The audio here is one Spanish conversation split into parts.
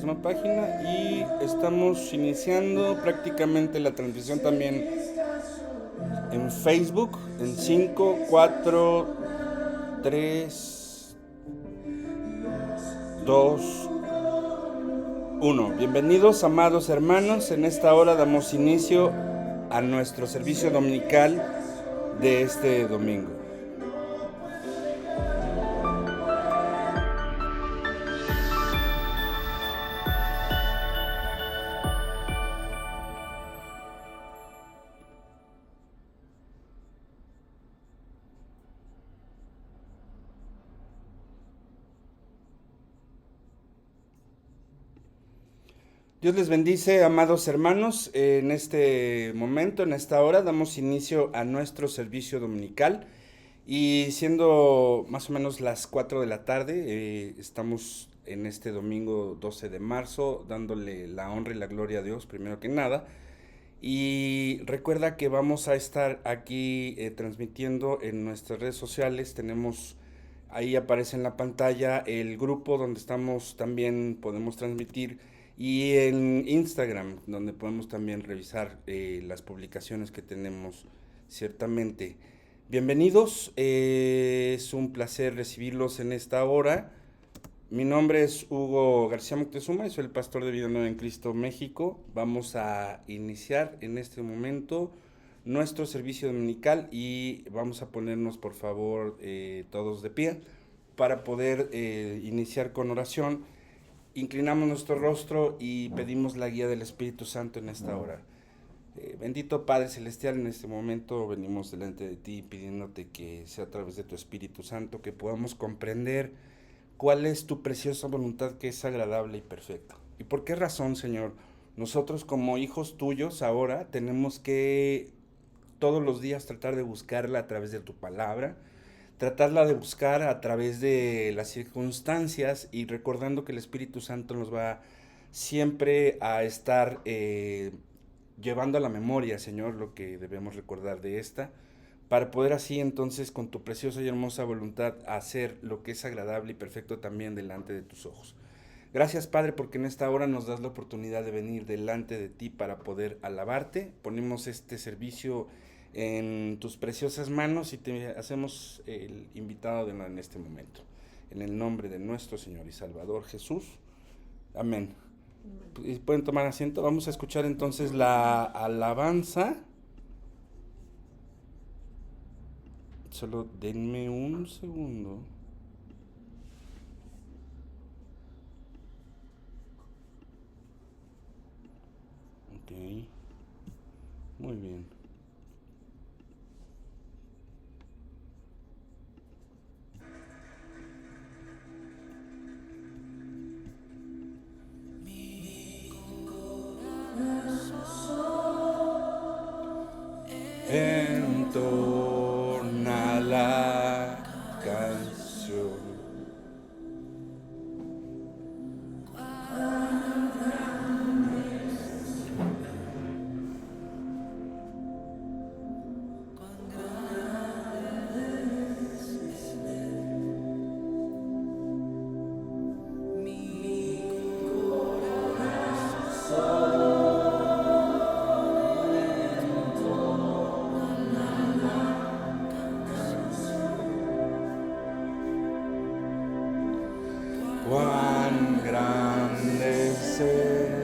misma página y estamos iniciando prácticamente la transmisión también en Facebook en 5, 4, 3, 2, 1. Bienvenidos, amados hermanos. En esta hora damos inicio a nuestro servicio dominical de este domingo. Dios les bendice, amados hermanos. En este momento, en esta hora, damos inicio a nuestro servicio dominical. Y siendo más o menos las 4 de la tarde, estamos en este domingo 12 de marzo, dándole la honra y la gloria a Dios, primero que nada. Y recuerda que vamos a estar aquí transmitiendo en nuestras redes sociales. Tenemos, ahí aparece en la pantalla el grupo donde estamos también, podemos transmitir. Y en Instagram, donde podemos también revisar las publicaciones que tenemos ciertamente. Bienvenidos, es un placer recibirlos en esta hora. Mi nombre es Hugo García Moctezuma y soy el pastor de Vida Nueva en Cristo, México. Vamos a iniciar en este momento nuestro servicio dominical y vamos a ponernos, por favor, todos de pie para poder iniciar con oración. Inclinamos nuestro rostro y pedimos la guía del Espíritu Santo en esta hora. Bendito Padre Celestial, en este momento venimos delante de ti pidiéndote que sea a través de tu Espíritu Santo que podamos comprender cuál es tu preciosa voluntad que es agradable y perfecta. ¿Y por qué razón, Señor? Nosotros como hijos tuyos ahora tenemos que todos los días tratar de buscarla a través de tu palabra, tratarla de buscar a través de las circunstancias y recordando que el Espíritu Santo nos va siempre a estar llevando a la memoria, Señor, lo que debemos recordar de esta, para poder así entonces con tu preciosa y hermosa voluntad hacer lo que es agradable y perfecto también delante de tus ojos. Gracias, Padre, porque en esta hora nos das la oportunidad de venir delante de ti para poder alabarte. Ponemos este servicio en tus preciosas manos y te hacemos el invitado en este momento. En el nombre de nuestro Señor y Salvador Jesús. Amén. Pueden tomar asiento. Vamos a escuchar entonces la alabanza. Solo denme un segundo. Ok. Muy bien. Entona la canción. Cuán grande es Él.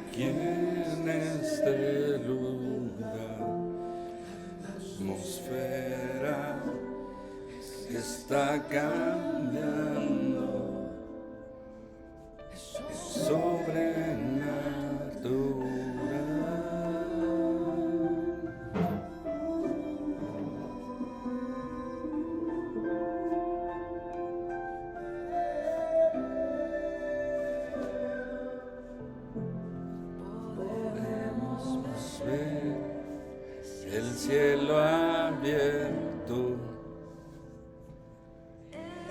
Aquí en este lugar, la atmósfera está cambiando, es sobrenatural. El cielo abierto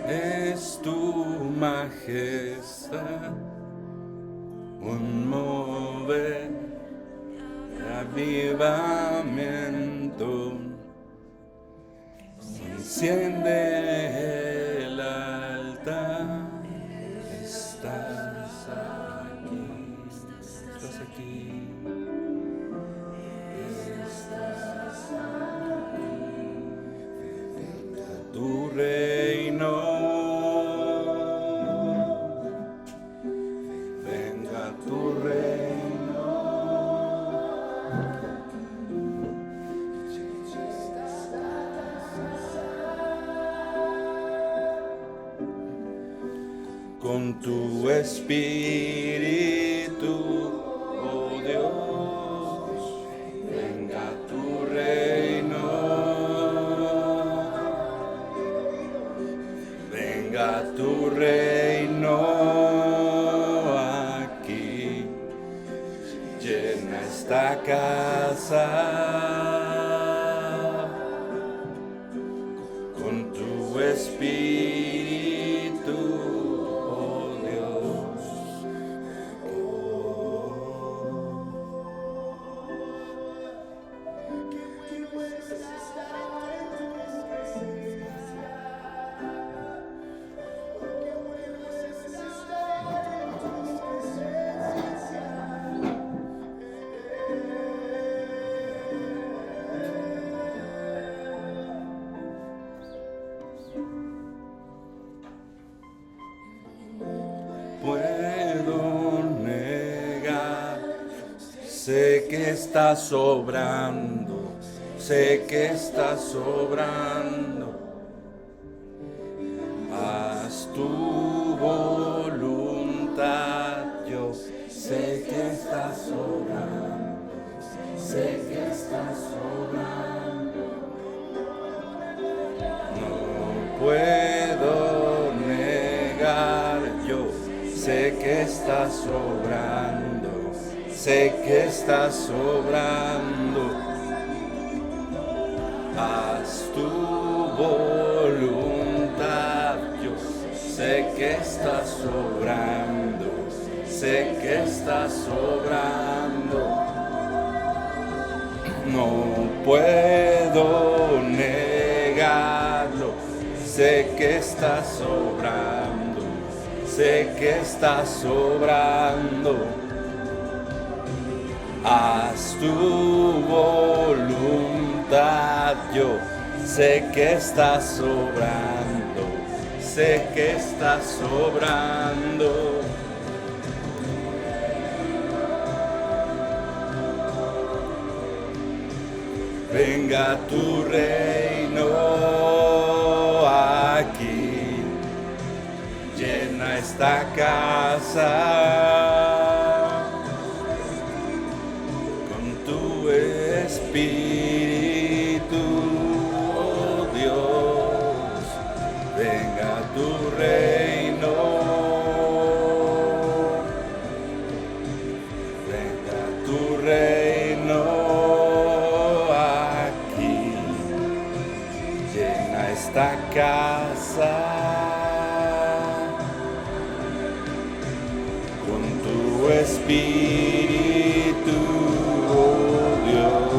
es tu majestad, un mover de avivamiento, enciende el altar. Estás aquí, estás aquí. Tu reino, venga tu reino, con tu espíritu, oh Dios, venga tu reino. Venga tu reino aquí, llena esta casa con tu espíritu, oh Dios. Puedo negar, sé que estás sobrando, sé que estás sobrando. Haz tu voluntad, yo sé que estás sobrando, sé que estás sobrando. No puedo negar, yo sé que estás sobrando, sé que estás sobrando. Haz tu voluntad, yo sé que estás sobrando, sé que estás sobrando. No puedo negarlo, sé que estás sobrando, sé que estás sobrando. Haz tu voluntad, yo sé que estás sobrando, sé que estás sobrando. Venga tu reino aquí, llena esta casa con tu espíritu, oh Dios. Venga tu reino, venga tu reino aquí, llena esta casa con tu espíritu, oh Dios.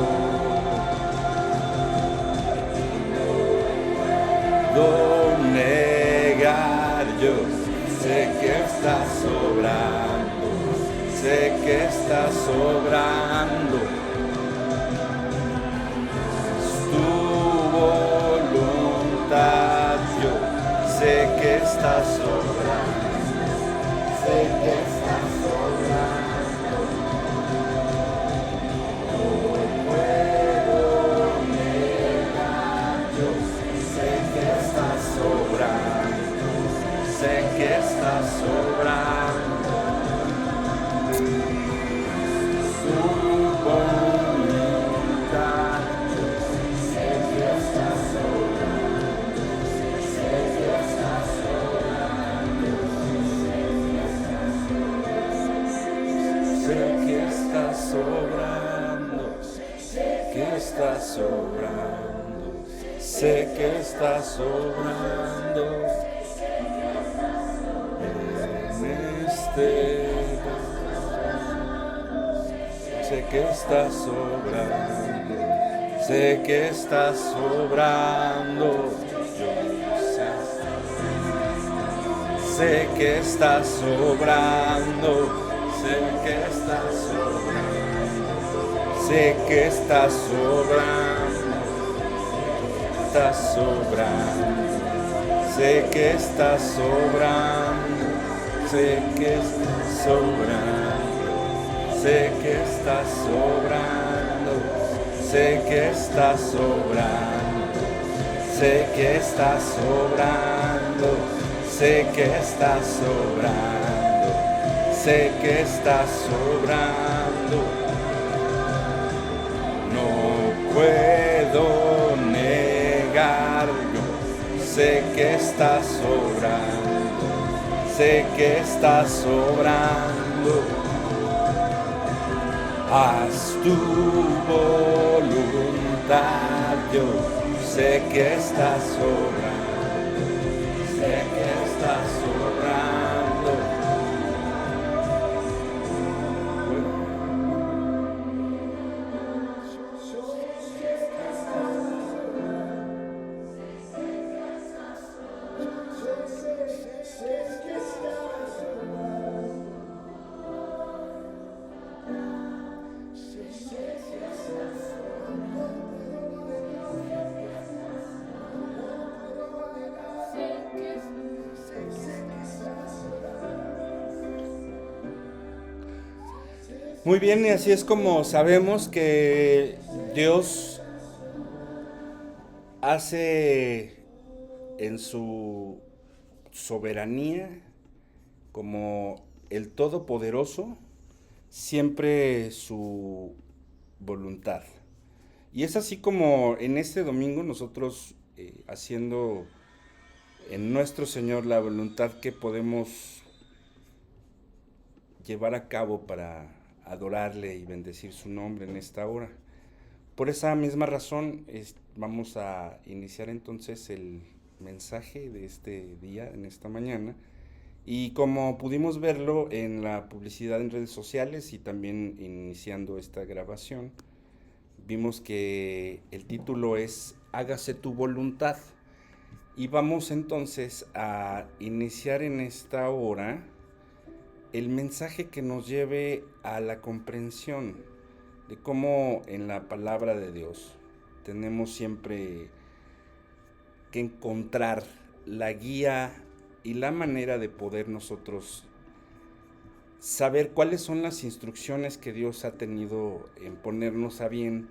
No negar, yo sé que estás sobrando, sé que estás sobrando. Tu estás sobrando, sé que estás sobrando. No puedo negar, yo sé que estás sobrando, sé que estás sobrando. Tu voluntad, sé que estás sobrando, sé que estás sobrando, sé que estás sobrando, sé que estás sobrando, sé que estás sobrando en este. Sé que estás sobrando, sé que estás sobrando, sé que estás sobrando, sé que estás sobrando, sé que estás sobrando, estás sobrando, sé que estás sobrando, sé que estás sobrando. Sé que estás sobrando, sé que estás sobrando, sé que estás sobrando, sé que estás sobrando, sé que estás sobrando. No puedo negarlo, sé que estás sobrando, sé que estás sobrando. Haz tu voluntad, yo sé que estás sobrando, sé que estás sobrando. Muy bien, y así es como sabemos que Dios hace en su soberanía como el Todopoderoso siempre su voluntad. Y es así como en este domingo nosotros haciendo en nuestro Señor la voluntad que podemos llevar a cabo para adorarle y bendecir su nombre en esta hora. Por esa misma razón vamos a iniciar entonces el mensaje de este día, en esta mañana. Y como pudimos verlo en la publicidad en redes sociales y también iniciando esta grabación, vimos que el título es Hágase tu voluntad. Y vamos entonces a iniciar en esta hora el mensaje que nos lleve a la comprensión de cómo en la palabra de Dios tenemos siempre que encontrar la guía y la manera de poder nosotros saber cuáles son las instrucciones que Dios ha tenido en ponernos a bien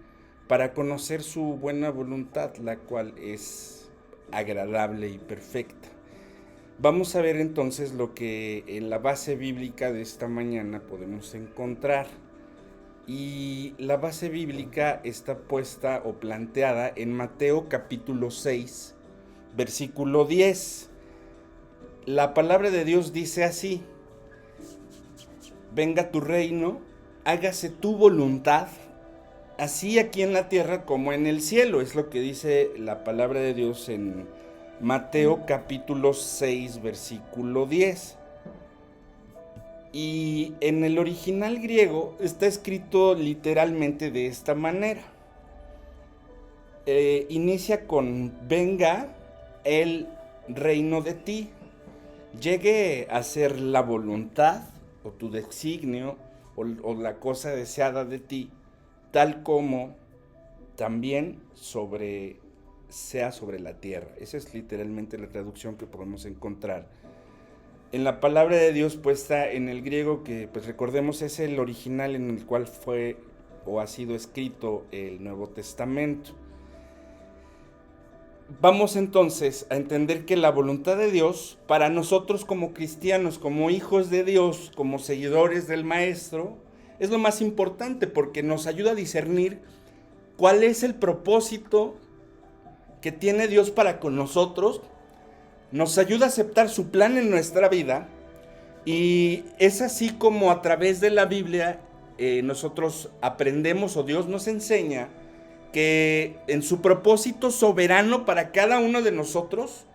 para conocer su buena voluntad, la cual es agradable y perfecta. Vamos a ver entonces lo que en la base bíblica de esta mañana podemos encontrar. Y la base bíblica está puesta o planteada en Mateo capítulo 6, versículo 10. La palabra de Dios dice así: venga tu reino, hágase tu voluntad, así aquí en la tierra como en el cielo. Es lo que dice la palabra de Dios en Mateo capítulo 6, versículo 10. Y en el original griego está escrito literalmente de esta manera. Inicia con venga el reino de ti, llegue a ser la voluntad o tu designio o la cosa deseada de ti, tal como también sobre sea sobre la tierra. Esa es literalmente la traducción que podemos encontrar en la palabra de Dios puesta en el griego, que pues recordemos es el original en el cual fue o ha sido escrito el Nuevo Testamento. Vamos entonces a entender que la voluntad de Dios para nosotros como cristianos, como hijos de Dios, como seguidores del Maestro, es lo más importante porque nos ayuda a discernir cuál es el propósito que tiene Dios para con nosotros, nos ayuda a aceptar su plan en nuestra vida, y es así como a través de la Biblia nosotros aprendemos, o Dios nos enseña que en su propósito soberano para cada uno de nosotros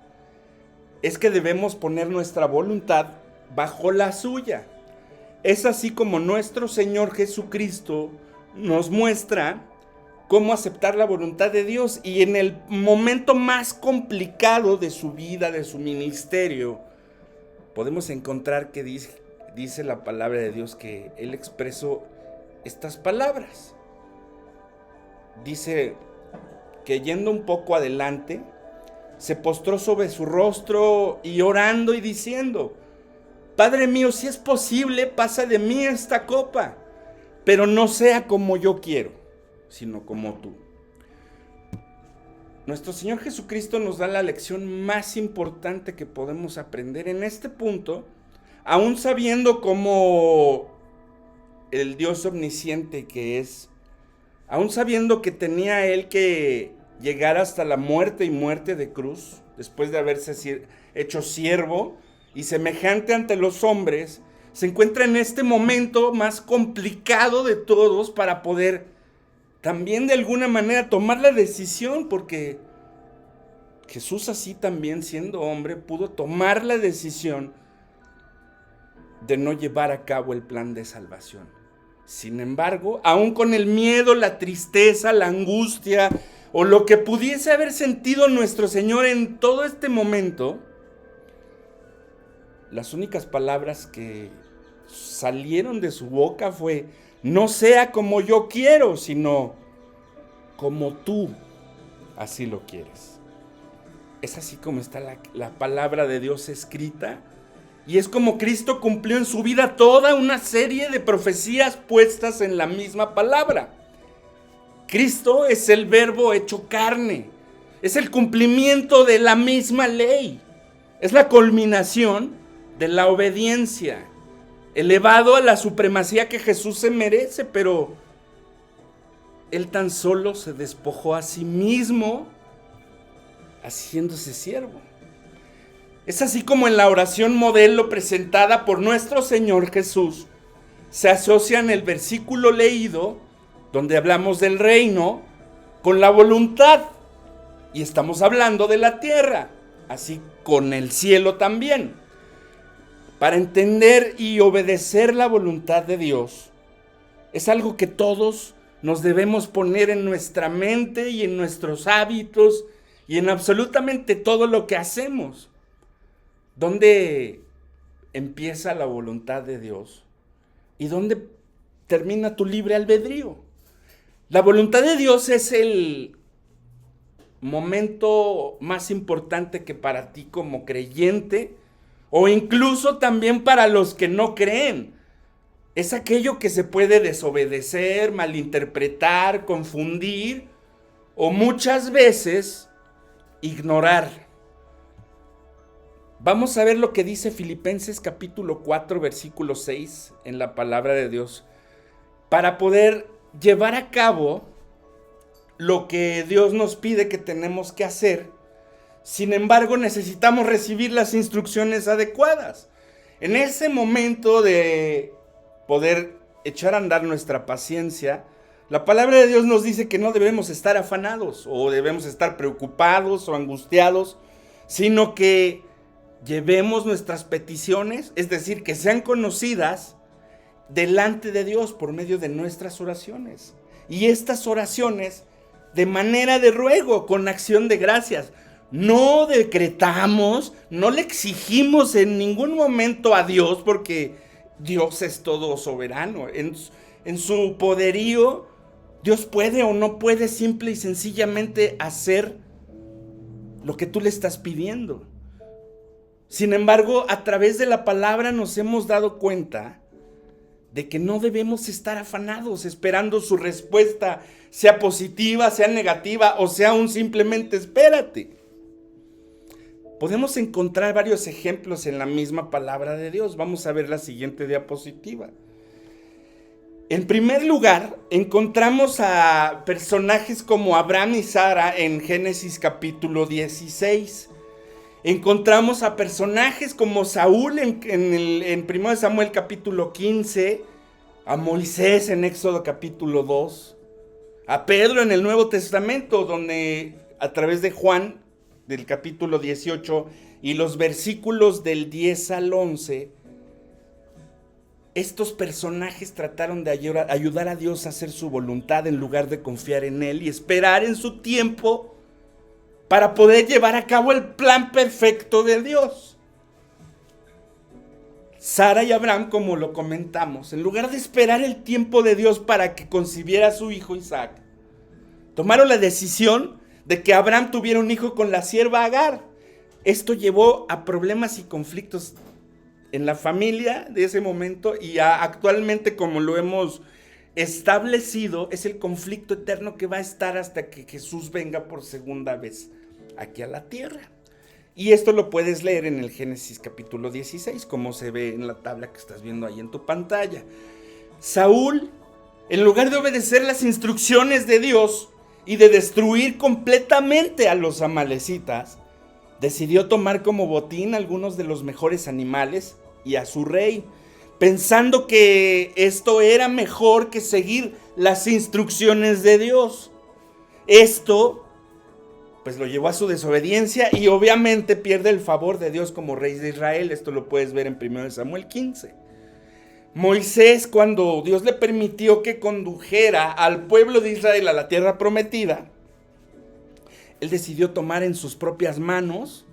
es que debemos poner nuestra voluntad bajo la suya. Es así como nuestro Señor Jesucristo nos muestra cómo aceptar la voluntad de Dios, y en el momento más complicado de su vida, de su ministerio, podemos encontrar que dice la palabra de Dios que Él expresó estas palabras. Dice que yendo un poco adelante, se postró sobre su rostro y orando y diciendo: Padre mío, si es posible, pasa de mí esta copa, pero no sea como yo quiero, sino como tú. Nuestro Señor Jesucristo nos da la lección más importante que podemos aprender en este punto, aún sabiendo cómo el Dios omnisciente que es, aún sabiendo que tenía Él que llegar hasta la muerte y muerte de cruz, después de haberse hecho siervo y semejante ante los hombres, se encuentra en este momento más complicado de todos para poder también de alguna manera tomar la decisión, porque Jesús, así también siendo hombre, pudo tomar la decisión de no llevar a cabo el plan de salvación. Sin embargo, aún con el miedo, la tristeza, la angustia o lo que pudiese haber sentido nuestro Señor en todo este momento, las únicas palabras que salieron de su boca fue: no sea como yo quiero, sino como tú así lo quieres. Es así como está la palabra de Dios escrita, y es como Cristo cumplió en su vida toda una serie de profecías puestas en la misma palabra. Cristo es el Verbo hecho carne, es el cumplimiento de la misma ley, es la culminación de la obediencia, elevado a la supremacía que Jesús se merece, pero Él tan solo se despojó a sí mismo, haciéndose siervo. Es así como en la oración modelo presentada por nuestro Señor Jesús se asocia en el versículo leído, donde hablamos del reino, con la voluntad, y estamos hablando de la tierra, así con el cielo también. Para entender y obedecer la voluntad de Dios, es algo que todos nos debemos poner en nuestra mente y en nuestros hábitos y en absolutamente todo lo que hacemos. ¿Dónde empieza la voluntad de Dios? ¿Y dónde termina tu libre albedrío? La voluntad de Dios es el momento más importante que para ti como creyente, o incluso también para los que no creen. Es aquello que se puede desobedecer, malinterpretar, confundir o muchas veces ignorar. Vamos a ver lo que dice Filipenses capítulo 4, versículo 6 en la palabra de Dios. Para poder llevar a cabo lo que Dios nos pide que tenemos que hacer, sin embargo, necesitamos recibir las instrucciones adecuadas. En ese momento de poder echar a andar nuestra paciencia, la palabra de Dios nos dice que no debemos estar afanados o debemos estar preocupados o angustiados, sino que llevemos nuestras peticiones, es decir, que sean conocidas delante de Dios por medio de nuestras oraciones. Y estas oraciones de manera de ruego, con acción de gracias. No decretamos, no le exigimos en ningún momento a Dios, porque Dios es todo soberano. En su poderío, Dios puede o no puede simple y sencillamente hacer lo que tú le estás pidiendo. Sin embargo, a través de la palabra nos hemos dado cuenta de que no debemos estar afanados esperando su respuesta, sea positiva, sea negativa o sea un simplemente espérate. Podemos encontrar varios ejemplos en la misma palabra de Dios. Vamos a ver la siguiente diapositiva. En primer lugar, encontramos a personajes como Abraham y Sara en Génesis capítulo 16. Encontramos a personajes como Saúl en 1 Samuel capítulo 15, a Moisés en Éxodo capítulo 2, a Pedro en el Nuevo Testamento, donde a través de Juan, del capítulo 18 y los versículos del 10 al 11, estos personajes trataron de ayudar a Dios a hacer su voluntad en lugar de confiar en Él y esperar en su tiempo para poder llevar a cabo el plan perfecto de Dios. Sara y Abraham, como lo comentamos, en lugar de esperar el tiempo de Dios para que concibiera a su hijo Isaac, tomaron la decisión de que Abraham tuviera un hijo con la sierva Agar. Esto llevó a problemas y conflictos en la familia de ese momento y actualmente, como lo hemos establecido, es el conflicto eterno que va a estar hasta que Jesús venga por segunda vez aquí a la tierra. Y esto lo puedes leer en el Génesis capítulo 16, como se ve en la tabla que estás viendo ahí en tu pantalla. Saúl, en lugar de obedecer las instrucciones de Dios y de destruir completamente a los amalecitas, decidió tomar como botín algunos de los mejores animales y a su rey, pensando que esto era mejor que seguir las instrucciones de Dios. Esto pues lo llevó a su desobediencia y obviamente pierde el favor de Dios como rey de Israel. Esto lo puedes ver en 1 Samuel 15. Moisés, cuando Dios le permitió que condujera al pueblo de Israel a la tierra prometida, él decidió tomar en sus propias manos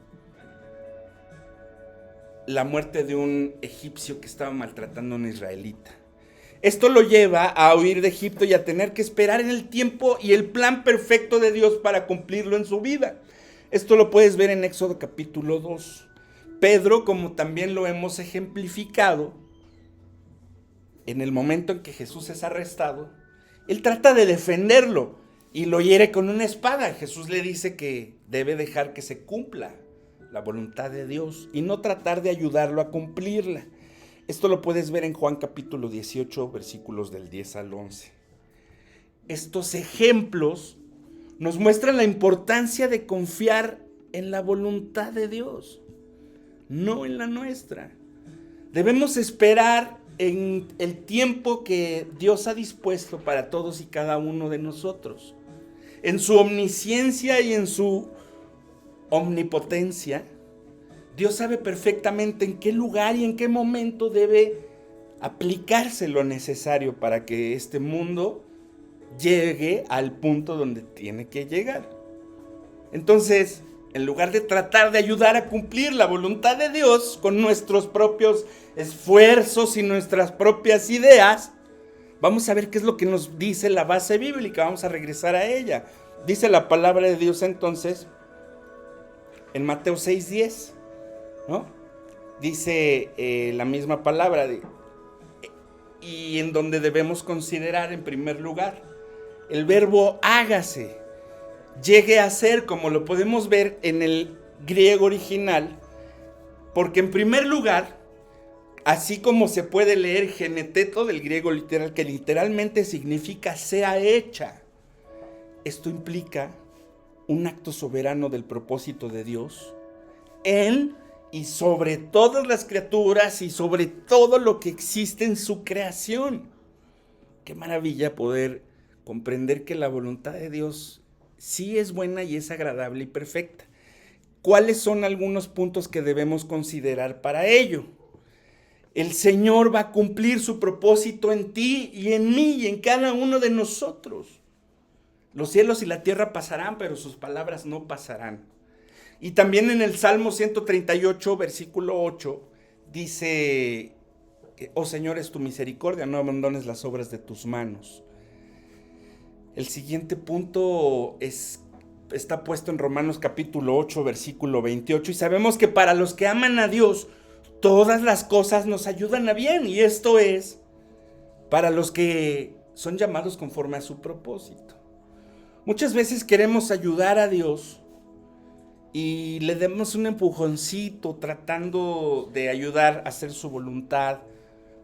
la muerte de un egipcio que estaba maltratando a un israelita. Esto lo lleva a huir de Egipto y a tener que esperar en el tiempo y el plan perfecto de Dios para cumplirlo en su vida. Esto lo puedes ver en Éxodo capítulo 2. Pedro, como también lo hemos ejemplificado, en el momento en que Jesús es arrestado, él trata de defenderlo y lo hiere con una espada. Jesús le dice que debe dejar que se cumpla la voluntad de Dios y no tratar de ayudarlo a cumplirla. Esto lo puedes ver en Juan capítulo 18, versículos del 10 al 11. Estos ejemplos nos muestran la importancia de confiar en la voluntad de Dios, no en la nuestra. Debemos esperar en el tiempo que Dios ha dispuesto para todos y cada uno de nosotros. En su omnisciencia y en su omnipotencia, Dios sabe perfectamente en qué lugar y en qué momento debe aplicarse lo necesario para que este mundo llegue al punto donde tiene que llegar. Entonces, en lugar de tratar de ayudar a cumplir la voluntad de Dios con nuestros propios esfuerzos y nuestras propias ideas, vamos a ver qué es lo que nos dice la base bíblica. Vamos a regresar a ella. Dice la palabra de Dios entonces en Mateo 6:10, ¿no? Dice la misma palabra y en donde debemos considerar en primer lugar el verbo hágase, llegue a ser, como lo podemos ver en el griego original, porque en primer lugar, así como se puede leer geneteto del griego literal, que literalmente significa sea hecha, esto implica un acto soberano del propósito de Dios en y sobre todas las criaturas y sobre todo lo que existe en su creación. Qué maravilla poder comprender que la voluntad de Dios sí es buena y es agradable y perfecta. ¿Cuáles son algunos puntos que debemos considerar para ello? El Señor va a cumplir su propósito en ti y en mí y en cada uno de nosotros. Los cielos y la tierra pasarán, pero sus palabras no pasarán. Y también en el Salmo 138, versículo 8, dice: oh Señor, es tu misericordia, no abandones las obras de tus manos. El siguiente punto es está puesto en Romanos capítulo 8, versículo 28, y sabemos que para los que aman a Dios, todas las cosas nos ayudan a bien, y esto es para los que son llamados conforme a su propósito. Muchas veces queremos ayudar a Dios y le damos un empujoncito tratando de ayudar a hacer su voluntad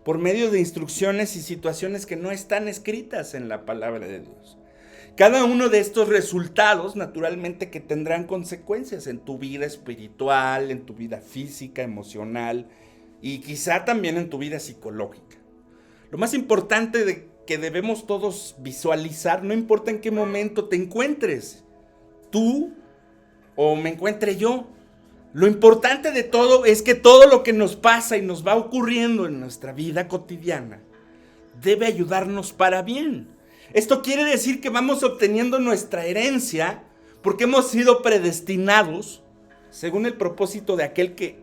por medio de instrucciones y situaciones que no están escritas en la palabra de Dios. Cada uno de estos resultados, naturalmente, que tendrán consecuencias en tu vida espiritual, en tu vida física, emocional y quizá también en tu vida psicológica. Lo más importante que debemos todos visualizar, no importa en qué momento te encuentres, tú o me encuentre yo, lo importante de todo es que todo lo que nos pasa y nos va ocurriendo en nuestra vida cotidiana debe ayudarnos para bien. Esto quiere decir que vamos obteniendo nuestra herencia porque hemos sido predestinados según el propósito de aquel que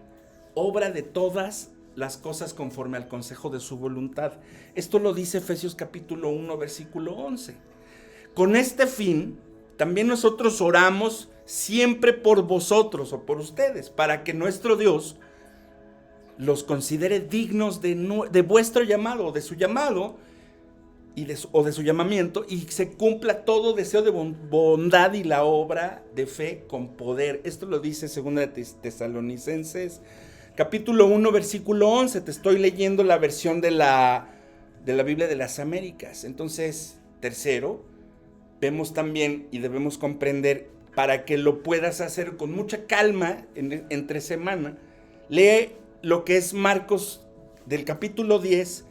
obra de todas las cosas conforme al consejo de su voluntad. Esto lo dice Efesios capítulo 1, versículo 11. Con este fin, también nosotros oramos siempre por vosotros o por ustedes, para que nuestro Dios los considere dignos de vuestro llamado, de su llamado, o de su llamamiento, y se cumpla todo deseo de bondad y la obra de fe con poder. Esto lo dice 2 Tesalonicenses capítulo 1, versículo 11. Te estoy leyendo la versión de la Biblia de las Américas. Entonces, tercero, vemos también y debemos comprender, para que lo puedas hacer con mucha calma entre semana, lee lo que es Marcos del capítulo 10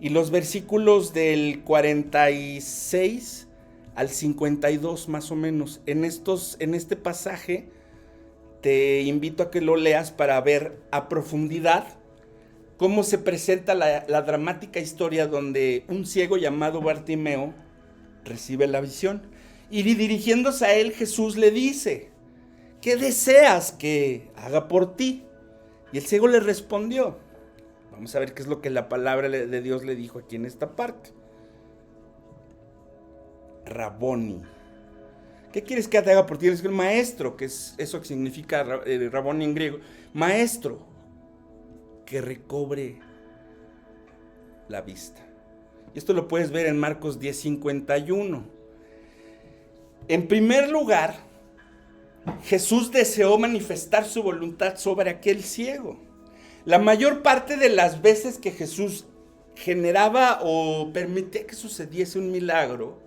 y los versículos del 46 al 52 más o menos. En este pasaje te invito a que lo leas para ver a profundidad cómo se presenta la dramática historia donde un ciego llamado Bartimeo recibe la visión. Y dirigiéndose a él, Jesús le dice: ¿qué deseas que haga por ti? Y el ciego le respondió. Vamos a ver qué es lo que la palabra de Dios le dijo aquí en esta parte. Raboni. ¿Qué quieres que te haga por ti? Es el maestro, que es eso que significa Raboni en griego. Maestro, que recobre la vista. Y esto lo puedes ver en Marcos 10:51. En primer lugar, Jesús deseó manifestar su voluntad sobre aquel ciego. La mayor parte de las veces que Jesús generaba o permitía que sucediese un milagro,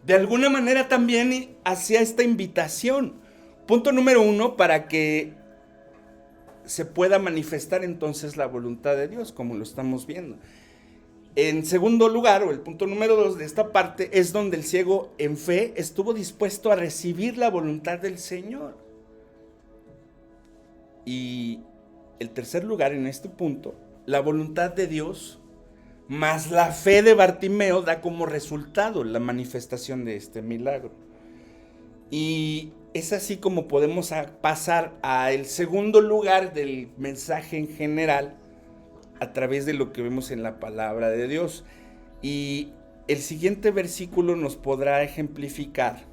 de alguna manera también hacía esta invitación. Punto número 1, para que se pueda manifestar entonces la voluntad de Dios, como lo estamos viendo. En segundo lugar, o el punto número 2 de esta parte, es donde el ciego en fe estuvo dispuesto a recibir la voluntad del Señor. Y el tercer lugar en este punto, la voluntad de Dios más la fe de Bartimeo da como resultado la manifestación de este milagro. Y es así como podemos pasar al segundo lugar del mensaje en general, a través de lo que vemos en la palabra de Dios. Y el siguiente versículo nos podrá ejemplificar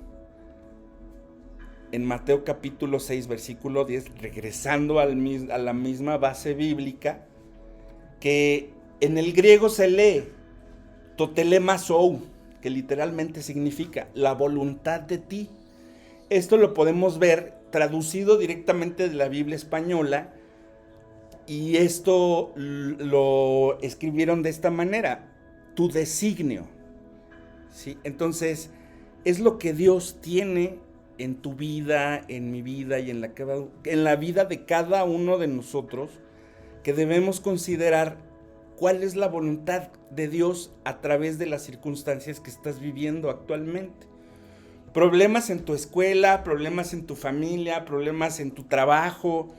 en Mateo capítulo 6, versículo 10, regresando a la misma base bíblica, que en el griego se lee totelemazou, que literalmente significa la voluntad de ti. Esto lo podemos ver traducido directamente de la Biblia española, y esto lo escribieron de esta manera: tu designio. ¿Sí? Entonces, es lo que Dios tiene en tu vida, en mi vida y en la vida de cada uno de nosotros, que debemos considerar cuál es la voluntad de Dios a través de las circunstancias que estás viviendo actualmente. Problemas en tu escuela, problemas en tu familia, problemas en tu trabajo,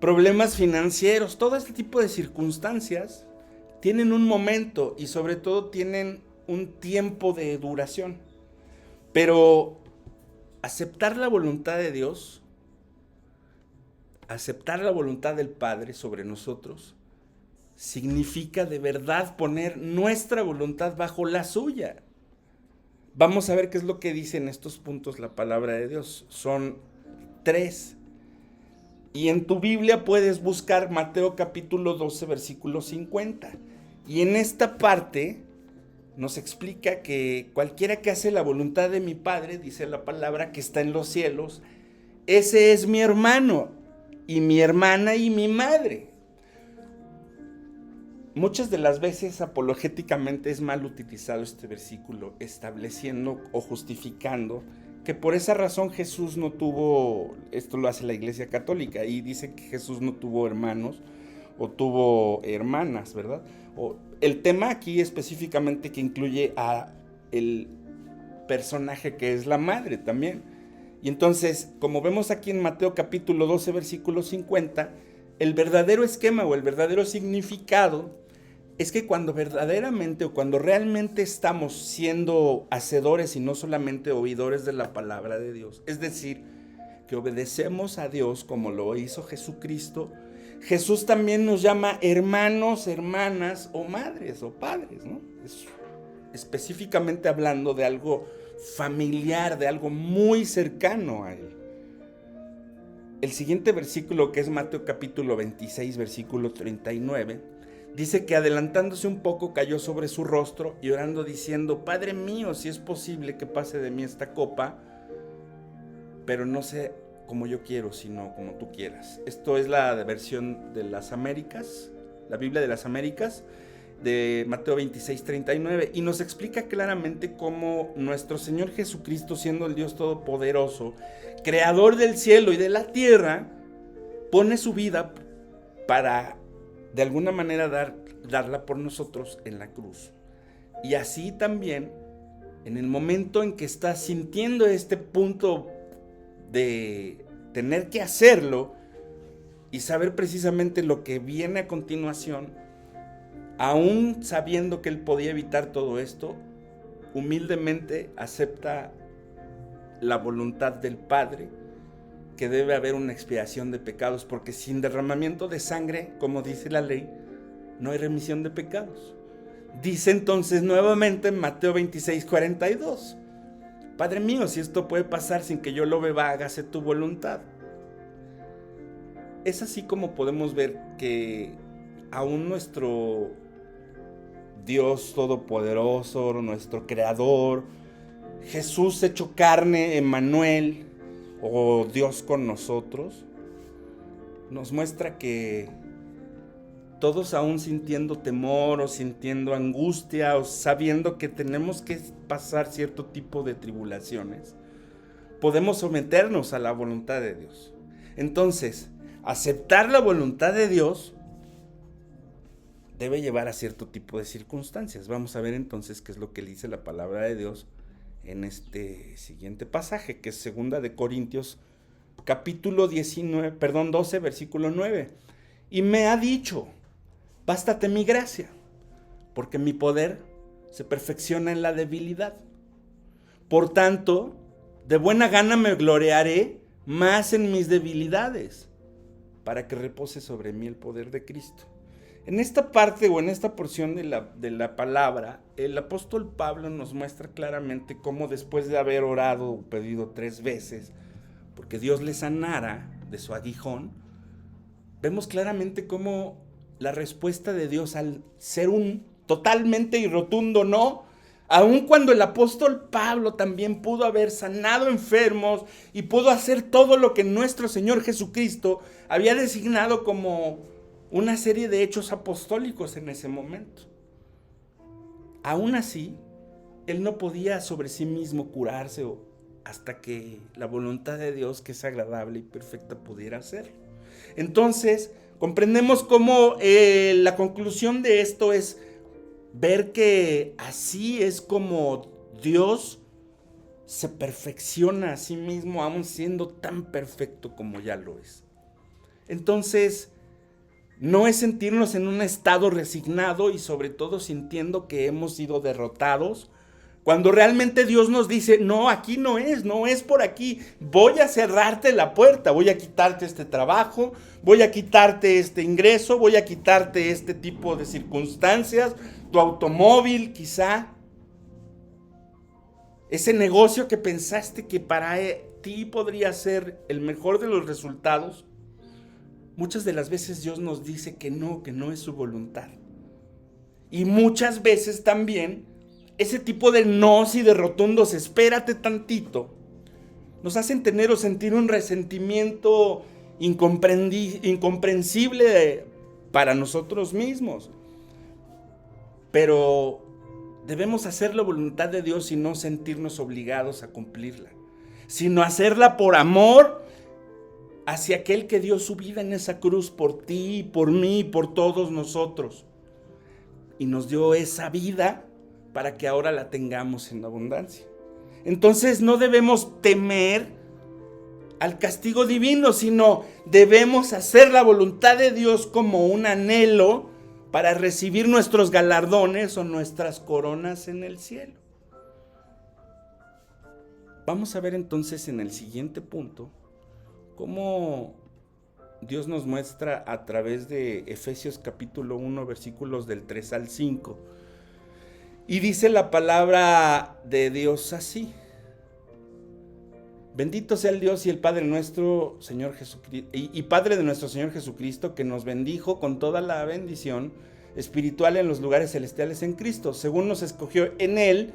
problemas financieros, todo este tipo de circunstancias tienen un momento y sobre todo tienen un tiempo de duración. Pero aceptar la voluntad de Dios, aceptar la voluntad del Padre sobre nosotros, significa de verdad poner nuestra voluntad bajo la suya. Vamos a ver qué es lo que dice en estos puntos la palabra de Dios. Son 3. Y en tu Biblia puedes buscar Mateo capítulo 12, versículo 50. Y en esta parte nos explica que cualquiera que hace la voluntad de mi Padre, dice la palabra, que está en los cielos, ese es mi hermano y mi hermana y mi madre. Muchas de las veces apologéticamente es mal utilizado este versículo, estableciendo o justificando que por esa razón Jesús no tuvo, esto lo hace la Iglesia Católica, y dice que Jesús no tuvo hermanos o tuvo hermanas, ¿verdad? El tema aquí específicamente que incluye a el personaje que es la madre también. Y entonces, como vemos aquí en Mateo capítulo 12, versículo 50, el verdadero esquema o el verdadero significado es que cuando verdaderamente o cuando realmente estamos siendo hacedores y no solamente oidores de la palabra de Dios, es decir, que obedecemos a Dios como lo hizo Jesucristo, Jesús también nos llama hermanos, hermanas o madres o padres, ¿no? Es específicamente hablando de algo familiar, de algo muy cercano a Él. El siguiente versículo, que es Mateo capítulo 26, versículo 39, dice que adelantándose un poco cayó sobre su rostro y orando diciendo: Padre mío, si es posible que pase de mí esta copa, pero no sé como yo quiero, sino como tú quieras. Esto es la versión de las Américas, la Biblia de las Américas, de Mateo 26, 39, y nos explica claramente cómo nuestro Señor Jesucristo, siendo el Dios Todopoderoso, creador del cielo y de la tierra, pone su vida para de alguna manera darla por nosotros en la cruz. Y así también, en el momento en que estás sintiendo este punto de tener que hacerlo y saber precisamente lo que viene a continuación, aún sabiendo que Él podía evitar todo esto, humildemente acepta la voluntad del Padre, que debe haber una expiación de pecados, porque sin derramamiento de sangre, como dice la ley, no hay remisión de pecados. Dice entonces nuevamente en Mateo 26, 42, Padre mío, si esto puede pasar sin que yo lo beba, hágase tu voluntad. Es así como podemos ver que aún nuestro Dios Todopoderoso, nuestro Creador, Jesús hecho carne, Emmanuel, o Dios con nosotros, nos muestra que todos, aún sintiendo temor o sintiendo angustia o sabiendo que tenemos que pasar cierto tipo de tribulaciones, podemos someternos a la voluntad de Dios. Entonces, aceptar la voluntad de Dios debe llevar a cierto tipo de circunstancias. Vamos a ver entonces qué es lo que dice la palabra de Dios en este siguiente pasaje, que es 2 de Corintios capítulo 12, versículo 9. Y me ha dicho: bástate mi gracia, porque mi poder se perfecciona en la debilidad. Por tanto, de buena gana me gloriaré más en mis debilidades, para que repose sobre mí el poder de Cristo. En esta parte o en esta porción de la palabra, el apóstol Pablo nos muestra claramente cómo, después de haber orado o pedido 3 veces porque Dios le sanara de su aguijón, vemos claramente cómo la respuesta de Dios, al ser un totalmente y rotundo no, aun cuando el apóstol Pablo también pudo haber sanado enfermos y pudo hacer todo lo que nuestro Señor Jesucristo había designado como una serie de hechos apostólicos en ese momento, aún así, él no podía sobre sí mismo curarse hasta que la voluntad de Dios, que es agradable y perfecta, pudiera hacerlo. Entonces, comprendemos cómo la conclusión de esto es ver que así es como Dios se perfecciona a sí mismo, aún siendo tan perfecto como ya lo es. Entonces, no es sentirnos en un estado resignado y sobre todo sintiendo que hemos sido derrotados, cuando realmente Dios nos dice: no, aquí no es por aquí, voy a cerrarte la puerta, voy a quitarte este trabajo, voy a quitarte este ingreso, voy a quitarte este tipo de circunstancias, tu automóvil quizá. ese negocio que pensaste que para ti podría ser el mejor de los resultados, muchas de las veces Dios nos dice que no es su voluntad. Y muchas veces también ese tipo de nos y de rotundos, espérate tantito, nos hacen tener o sentir un resentimiento incomprensible para nosotros mismos. Pero debemos hacer la voluntad de Dios y no sentirnos obligados a cumplirla, sino hacerla por amor hacia aquel que dio su vida en esa cruz por ti, por mí, por todos nosotros. Y nos dio esa vida para que ahora la tengamos en abundancia. Entonces no debemos temer al castigo divino, sino debemos hacer la voluntad de Dios como un anhelo para recibir nuestros galardones o nuestras coronas en el cielo. Vamos a ver entonces en el siguiente punto cómo Dios nos muestra a través de Efesios capítulo 1, versículos del 3 al 5. Y dice la palabra de Dios así: bendito sea el Dios y el Padre nuestro Señor Jesucristo, y Padre de nuestro Señor Jesucristo, que nos bendijo con toda la bendición espiritual en los lugares celestiales en Cristo, según nos escogió en Él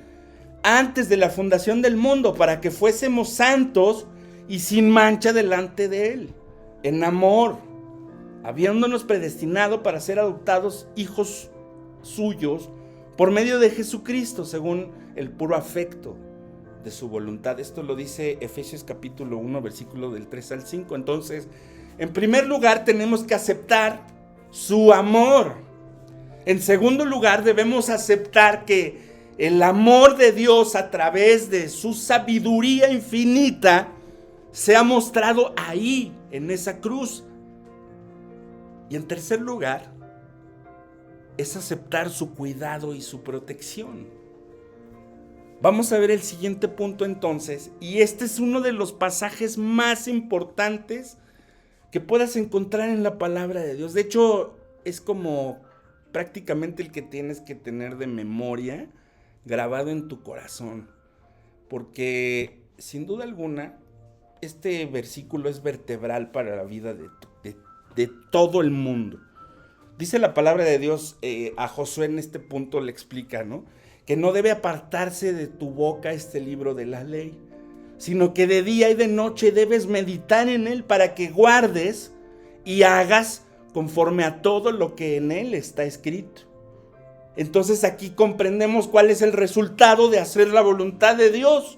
antes de la fundación del mundo, para que fuésemos santos y sin mancha delante de Él, en amor, habiéndonos predestinado para ser adoptados hijos suyos por medio de Jesucristo, según el puro afecto de su voluntad. Esto lo dice Efesios capítulo 1, versículo del 3 al 5. Entonces, en primer lugar, tenemos que aceptar su amor. En segundo lugar, debemos aceptar que el amor de Dios a través de su sabiduría infinita se ha mostrado ahí, en esa cruz. Y en tercer lugar, es aceptar su cuidado y su protección. Vamos a ver el siguiente punto entonces, y este es uno de los pasajes más importantes que puedas encontrar en la palabra de Dios. De hecho, es como prácticamente el que tienes que tener de memoria, grabado en tu corazón, porque sin duda alguna, este versículo es vertebral para la vida de todo el mundo. Dice la palabra de Dios a Josué en este punto, le explica, ¿no?, que no debe apartarse de tu boca este libro de la ley, sino que de día y de noche debes meditar en él para que guardes y hagas conforme a todo lo que en él está escrito. Entonces aquí comprendemos cuál es el resultado de hacer la voluntad de Dios,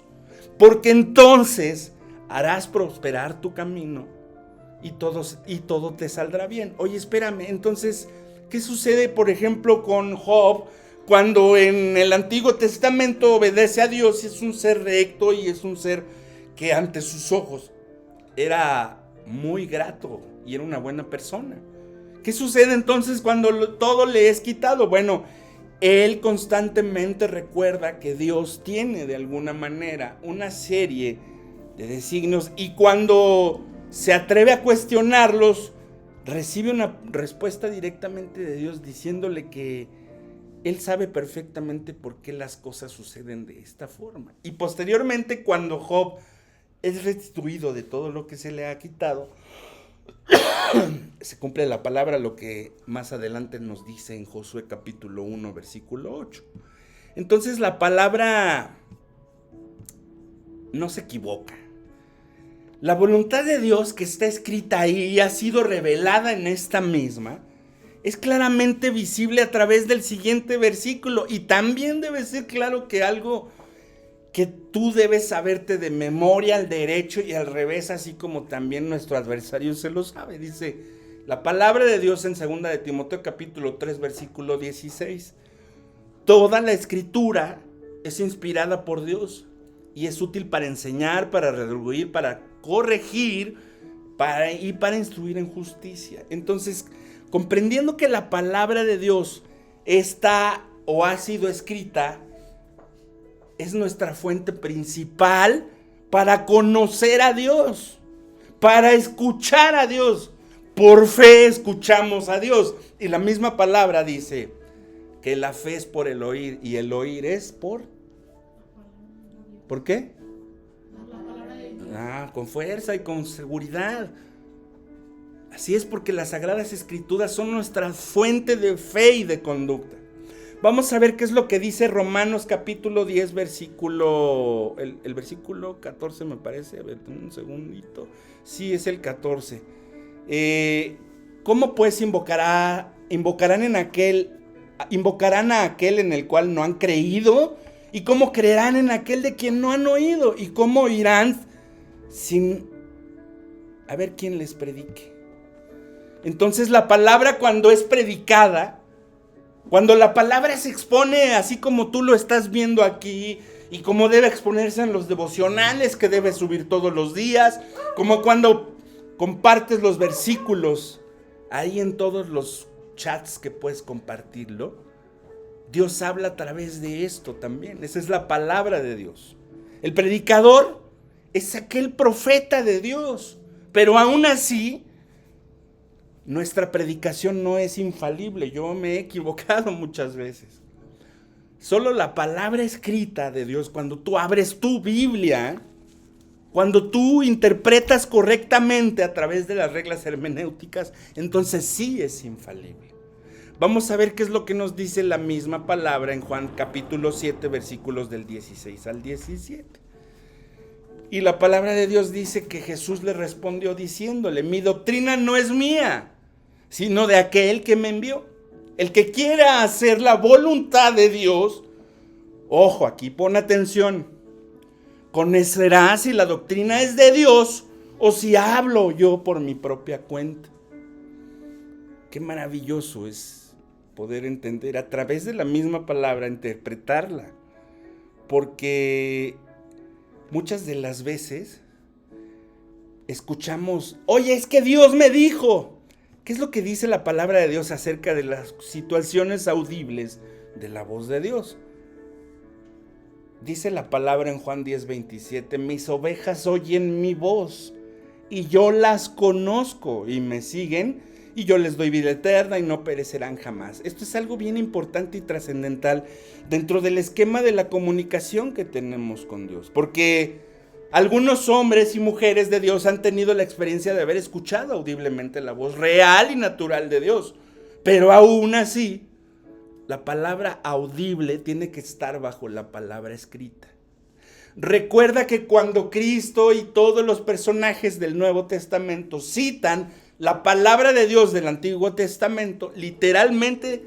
porque entonces harás prosperar tu camino y todo te saldrá bien. Oye, espérame, entonces, ¿qué sucede, por ejemplo, con Job? Cuando en el Antiguo Testamento obedece a Dios y es un ser recto y es un ser que ante sus ojos era muy grato y era una buena persona. ¿Qué sucede entonces cuando todo le es quitado? Bueno, él constantemente recuerda que Dios tiene de alguna manera una serie de designios, y cuando se atreve a cuestionarlos, recibe una respuesta directamente de Dios diciéndole que Él sabe perfectamente por qué las cosas suceden de esta forma. Y posteriormente, cuando Job es restituido de todo lo que se le ha quitado, se cumple la palabra, lo que más adelante nos dice en Josué capítulo 1, versículo 8. Entonces la palabra no se equivoca. La voluntad de Dios que está escrita ahí y ha sido revelada en esta misma es claramente visible a través del siguiente versículo, y también debe ser claro que algo que tú debes saberte de memoria al derecho y al revés, así como también nuestro adversario se lo sabe. Dice la palabra de Dios en 2 de Timoteo capítulo 3 versículo 16: toda la escritura es inspirada por Dios y es útil para enseñar, para redarguir, para corregir y para instruir en justicia. Entonces, comprendiendo que la palabra de Dios está o ha sido escrita, es nuestra fuente principal para conocer a Dios, para escuchar a Dios. Por fe escuchamos a Dios. Y la misma palabra dice que la fe es por el oír y el oír es por ¿Por qué? Con fuerza y con seguridad. Así es, porque las Sagradas Escrituras son nuestra fuente de fe y de conducta. Vamos a ver qué es lo que dice Romanos capítulo 10, versículo, el versículo 14 me parece, a ver, un segundito, sí es el 14. ¿Cómo pues invocarán a aquel en el cual no han creído? ¿Y cómo creerán en aquel de quien no han oído? ¿Y cómo oirán sin a ver quién les predique? Entonces la palabra, cuando es predicada, cuando la palabra se expone así como tú lo estás viendo aquí, y como debe exponerse en los devocionales que debes subir todos los días, como cuando compartes los versículos ahí en todos los chats que puedes compartirlo, Dios habla a través de esto también. Esa es la palabra de Dios. El predicador es aquel profeta de Dios, pero aún así nuestra predicación no es infalible. Yo me he equivocado muchas veces. Solo la palabra escrita de Dios, cuando tú abres tu Biblia, cuando tú interpretas correctamente a través de las reglas hermenéuticas, entonces sí es infalible. Vamos a ver qué es lo que nos dice la misma palabra en Juan capítulo 7, versículos del 16 al 17. Y la palabra de Dios dice que Jesús le respondió diciéndole: mi doctrina no es mía, sino de aquel que me envió. El que quiera hacer la voluntad de Dios, ojo, aquí pon atención, conocerá si la doctrina es de Dios o si hablo yo por mi propia cuenta. Qué maravilloso es poder entender a través de la misma palabra, interpretarla, porque muchas de las veces escuchamos: oye, es que Dios me dijo. ¿Qué es lo que dice la palabra de Dios acerca de las situaciones audibles de la voz de Dios? Dice la palabra en Juan 10:27: mis ovejas oyen mi voz y yo las conozco y me siguen, y yo les doy vida eterna y no perecerán jamás. Esto es algo bien importante y trascendental dentro del esquema de la comunicación que tenemos con Dios, porque algunos hombres y mujeres de Dios han tenido la experiencia de haber escuchado audiblemente la voz real y natural de Dios, pero aún así la palabra audible tiene que estar bajo la palabra escrita. Recuerda que cuando Cristo y todos los personajes del Nuevo Testamento citan la palabra de Dios del Antiguo Testamento, literalmente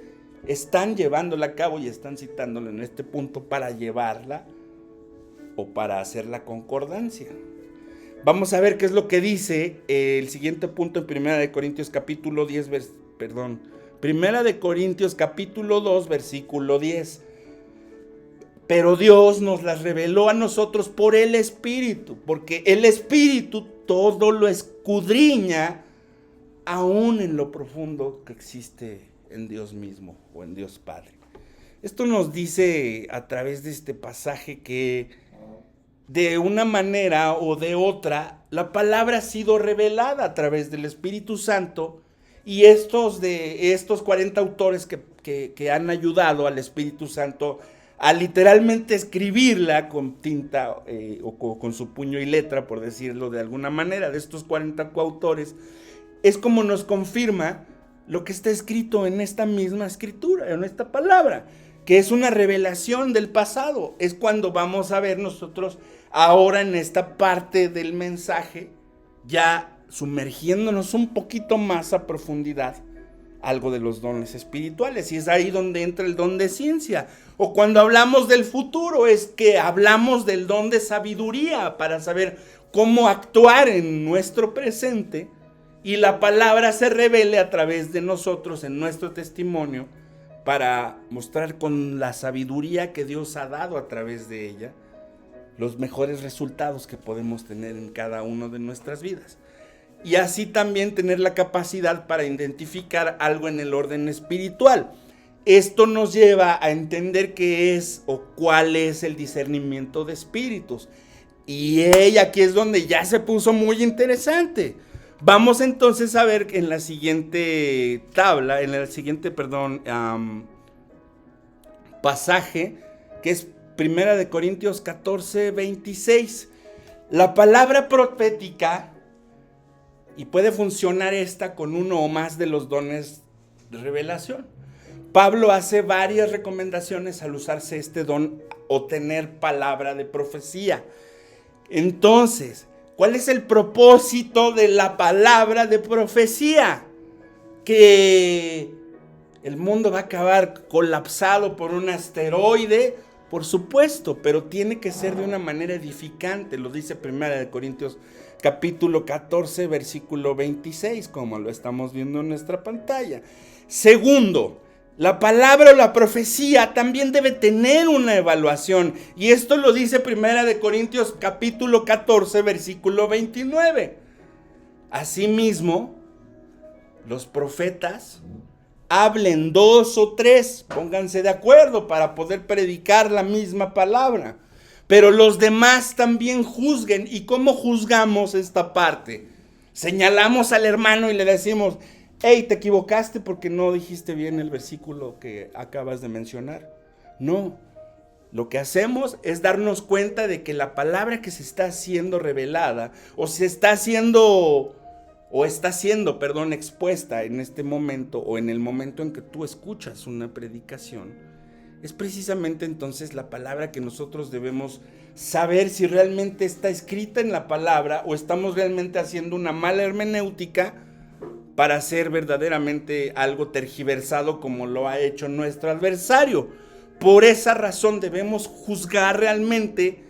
están llevándola a cabo y están citándola en este punto para llevarla o para hacer la concordancia. Vamos a ver qué es lo que dice el siguiente punto en Primera de Corintios capítulo 10, Primera de Corintios capítulo 2, versículo 10. Pero Dios nos las reveló a nosotros por el Espíritu, porque el Espíritu todo lo escudriña, aún en lo profundo que existe en Dios mismo o en Dios Padre. Esto nos dice a través de este pasaje que de una manera o de otra la palabra ha sido revelada a través del Espíritu Santo, y estos 40 autores que han ayudado al Espíritu Santo a literalmente escribirla con tinta o con su puño y letra, por decirlo de alguna manera, de estos 40 coautores, es como nos confirma lo que está escrito en esta misma escritura, en esta palabra, que es una revelación del pasado. Es cuando vamos a ver nosotros ahora en esta parte del mensaje, ya sumergiéndonos un poquito más a profundidad, algo de los dones espirituales, y es ahí donde entra el don de ciencia. O cuando hablamos del futuro, es que hablamos del don de sabiduría para saber cómo actuar en nuestro presente, y la palabra se revele a través de nosotros en nuestro testimonio, para mostrar con la sabiduría que Dios ha dado a través de ella los mejores resultados que podemos tener en cada una de nuestras vidas. Y así también tener la capacidad para identificar algo en el orden espiritual. Esto nos lleva a entender qué es o cuál es el discernimiento de espíritus. Y aquí es donde ya se puso muy interesante. Vamos entonces a ver en la siguiente pasaje, que es Primera de Corintios 14, 26. La palabra profética, y puede funcionar esta con uno o más de los dones de revelación. Pablo hace varias recomendaciones al usarse este don o tener palabra de profecía. Entonces, ¿cuál es el propósito de la palabra de profecía? Que el mundo va a acabar colapsado por un asteroide, por supuesto, pero tiene que ser de una manera edificante, lo dice Primera de Corintios capítulo 14, versículo 26, como lo estamos viendo en nuestra pantalla. Segundo, la palabra o la profecía también debe tener una evaluación, y esto lo dice Primera de Corintios capítulo 14, versículo 29. Asimismo, los profetas hablen 2 o 3, pónganse de acuerdo para poder predicar la misma palabra. Pero los demás también juzguen. ¿Y cómo juzgamos esta parte? Señalamos al hermano y le decimos: hey, te equivocaste porque no dijiste bien el versículo que acabas de mencionar. No, lo que hacemos es darnos cuenta de que la palabra que se está siendo revelada o está siendo expuesta en este momento o en el momento en que tú escuchas una predicación, es precisamente entonces la palabra que nosotros debemos saber si realmente está escrita en la palabra o estamos realmente haciendo una mala hermenéutica para hacer verdaderamente algo tergiversado como lo ha hecho nuestro adversario. Por esa razón debemos juzgar realmente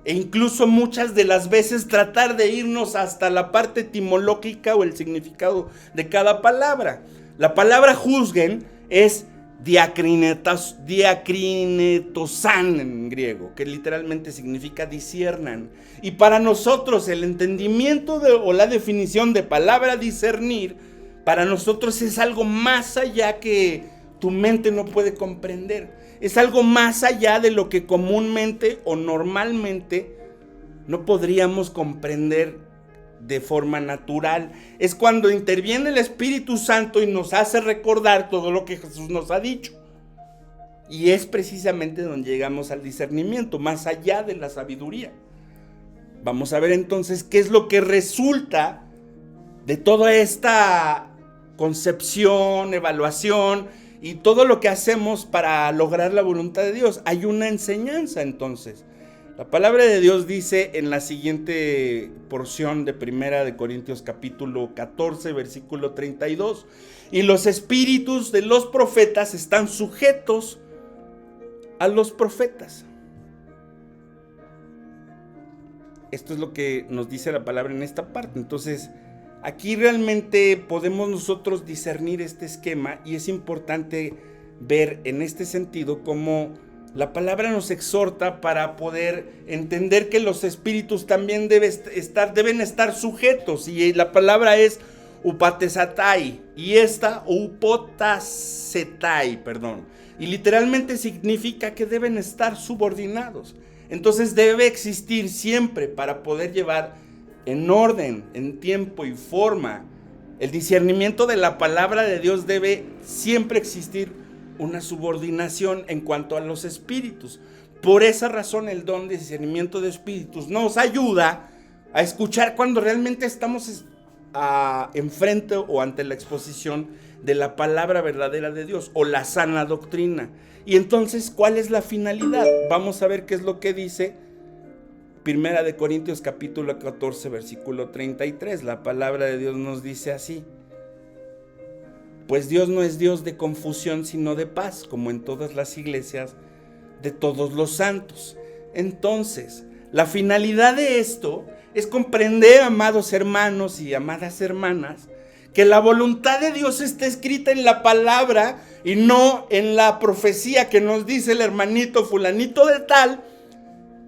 e incluso muchas de las veces tratar de irnos hasta la parte etimológica o el significado de cada palabra. La palabra juzguen es diakrinetosan en griego, que literalmente significa disciernan. Y para nosotros el entendimiento o la definición de palabra discernir, para nosotros es algo más allá que tu mente no puede comprender. Es algo más allá de lo que comúnmente o normalmente no podríamos comprender de forma natural. Es cuando interviene el Espíritu Santo y nos hace recordar todo lo que Jesús nos ha dicho. Y es precisamente donde llegamos al discernimiento, más allá de la sabiduría. Vamos a ver entonces qué es lo que resulta de toda esta concepción, evaluación y todo lo que hacemos para lograr la voluntad de Dios. Hay una enseñanza entonces. La palabra de Dios dice en la siguiente porción de Primera de Corintios capítulo 14, versículo 32, y los espíritus de los profetas están sujetos a los profetas. Esto es lo que nos dice la palabra en esta parte. Entonces, aquí realmente podemos nosotros discernir este esquema y es importante ver en este sentido cómo la palabra nos exhorta para poder entender que los espíritus también deben estar sujetos, y la palabra es upatesatai y esta upotasetai, y literalmente significa que deben estar subordinados. Entonces debe existir siempre, para poder llevar en orden, en tiempo y forma el discernimiento de la palabra de Dios, debe siempre existir una subordinación en cuanto a los espíritus. Por esa razón el don de discernimiento de espíritus nos ayuda a escuchar cuando realmente estamos enfrente o ante la exposición de la palabra verdadera de Dios o la sana doctrina. Y entonces, ¿cuál es la finalidad? Vamos a ver qué es lo que dice Primera de Corintios capítulo 14, versículo 33. La palabra de Dios nos dice así: pues Dios no es Dios de confusión, sino de paz, como en todas las iglesias de todos los santos. Entonces, la finalidad de esto es comprender, amados hermanos y amadas hermanas, que la voluntad de Dios está escrita en la palabra y no en la profecía que nos dice el hermanito fulanito de tal,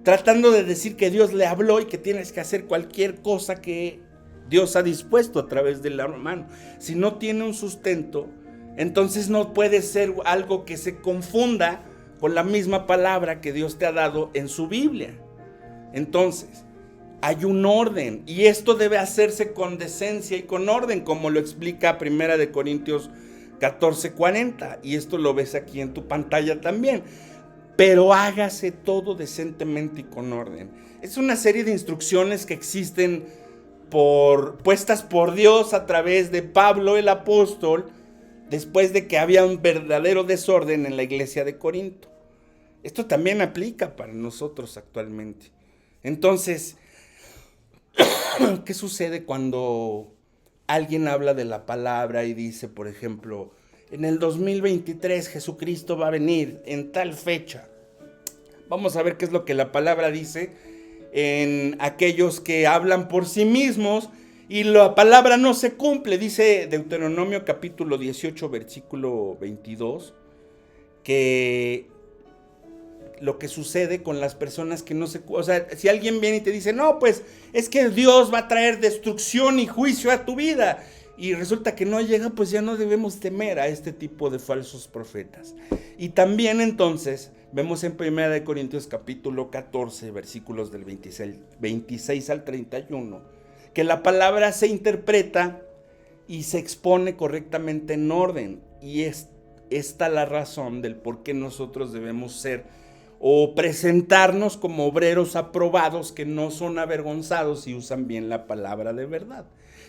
tratando de decir que Dios le habló y que tienes que hacer cualquier cosa que Dios ha dispuesto a través del hermano. Si no tiene un sustento, entonces no puede ser algo que se confunda con la misma palabra que Dios te ha dado en su Biblia. Entonces, hay un orden y esto debe hacerse con decencia y con orden, como lo explica Primera de Corintios 14:40, y esto lo ves aquí en tu pantalla también. pero hágase todo decentemente y con orden. Es una serie de instrucciones que existen puestas por Dios a través de Pablo el apóstol, después de que había un verdadero desorden en la iglesia de Corinto. Esto también aplica para nosotros actualmente. Entonces, ¿qué sucede cuando alguien habla de la palabra y dice, por ejemplo, en el 2023 Jesucristo va a venir en tal fecha? Vamos a ver qué es lo que la palabra dice en aquellos que hablan por sí mismos y la palabra no se cumple. Dice Deuteronomio capítulo 18 versículo 22 que lo que sucede con las personas que no se... O sea, si alguien viene y te dice, no, pues es que Dios va a traer destrucción y juicio a tu vida, y resulta que no llega, pues ya no debemos temer a este tipo de falsos profetas. Y también entonces vemos en 1 Corintios capítulo 14 versículos del 26 al 31 que la palabra se interpreta y se expone correctamente en orden, y es esta la razón del por qué nosotros debemos ser o presentarnos como obreros aprobados que no son avergonzados y usan bien la palabra de verdad.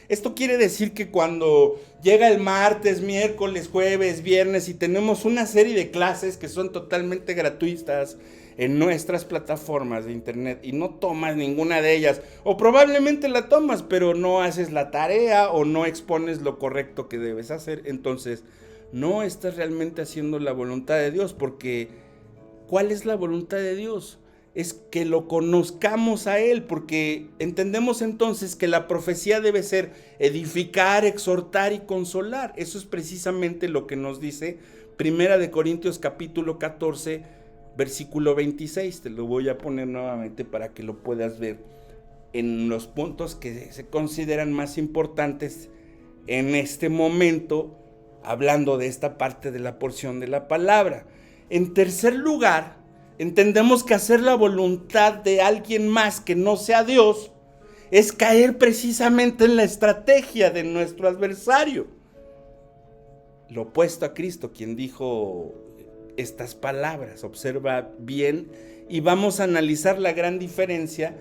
Esto quiere decir que cuando llega el martes, miércoles, jueves, viernes y tenemos una serie de clases que son totalmente gratuitas en nuestras plataformas de internet y no tomas ninguna de ellas, o probablemente la tomas pero no haces la tarea o no expones lo correcto que debes hacer, entonces no estás realmente haciendo la voluntad de Dios, porque ¿cuál es la voluntad de Dios? Es que lo conozcamos a Él, porque entendemos entonces que la profecía debe ser edificar, exhortar y consolar. Eso es precisamente lo que nos dice 1 Corintios capítulo 14, versículo 26. Te lo voy a poner nuevamente para que lo puedas ver en los puntos que se consideran más importantes en este momento, hablando de esta parte de la porción de la palabra. En tercer lugar, entendemos que hacer la voluntad de alguien más que no sea Dios es caer precisamente en la estrategia de nuestro adversario. Lo opuesto a Cristo, quien dijo estas palabras. Observa bien y vamos a analizar la gran diferencia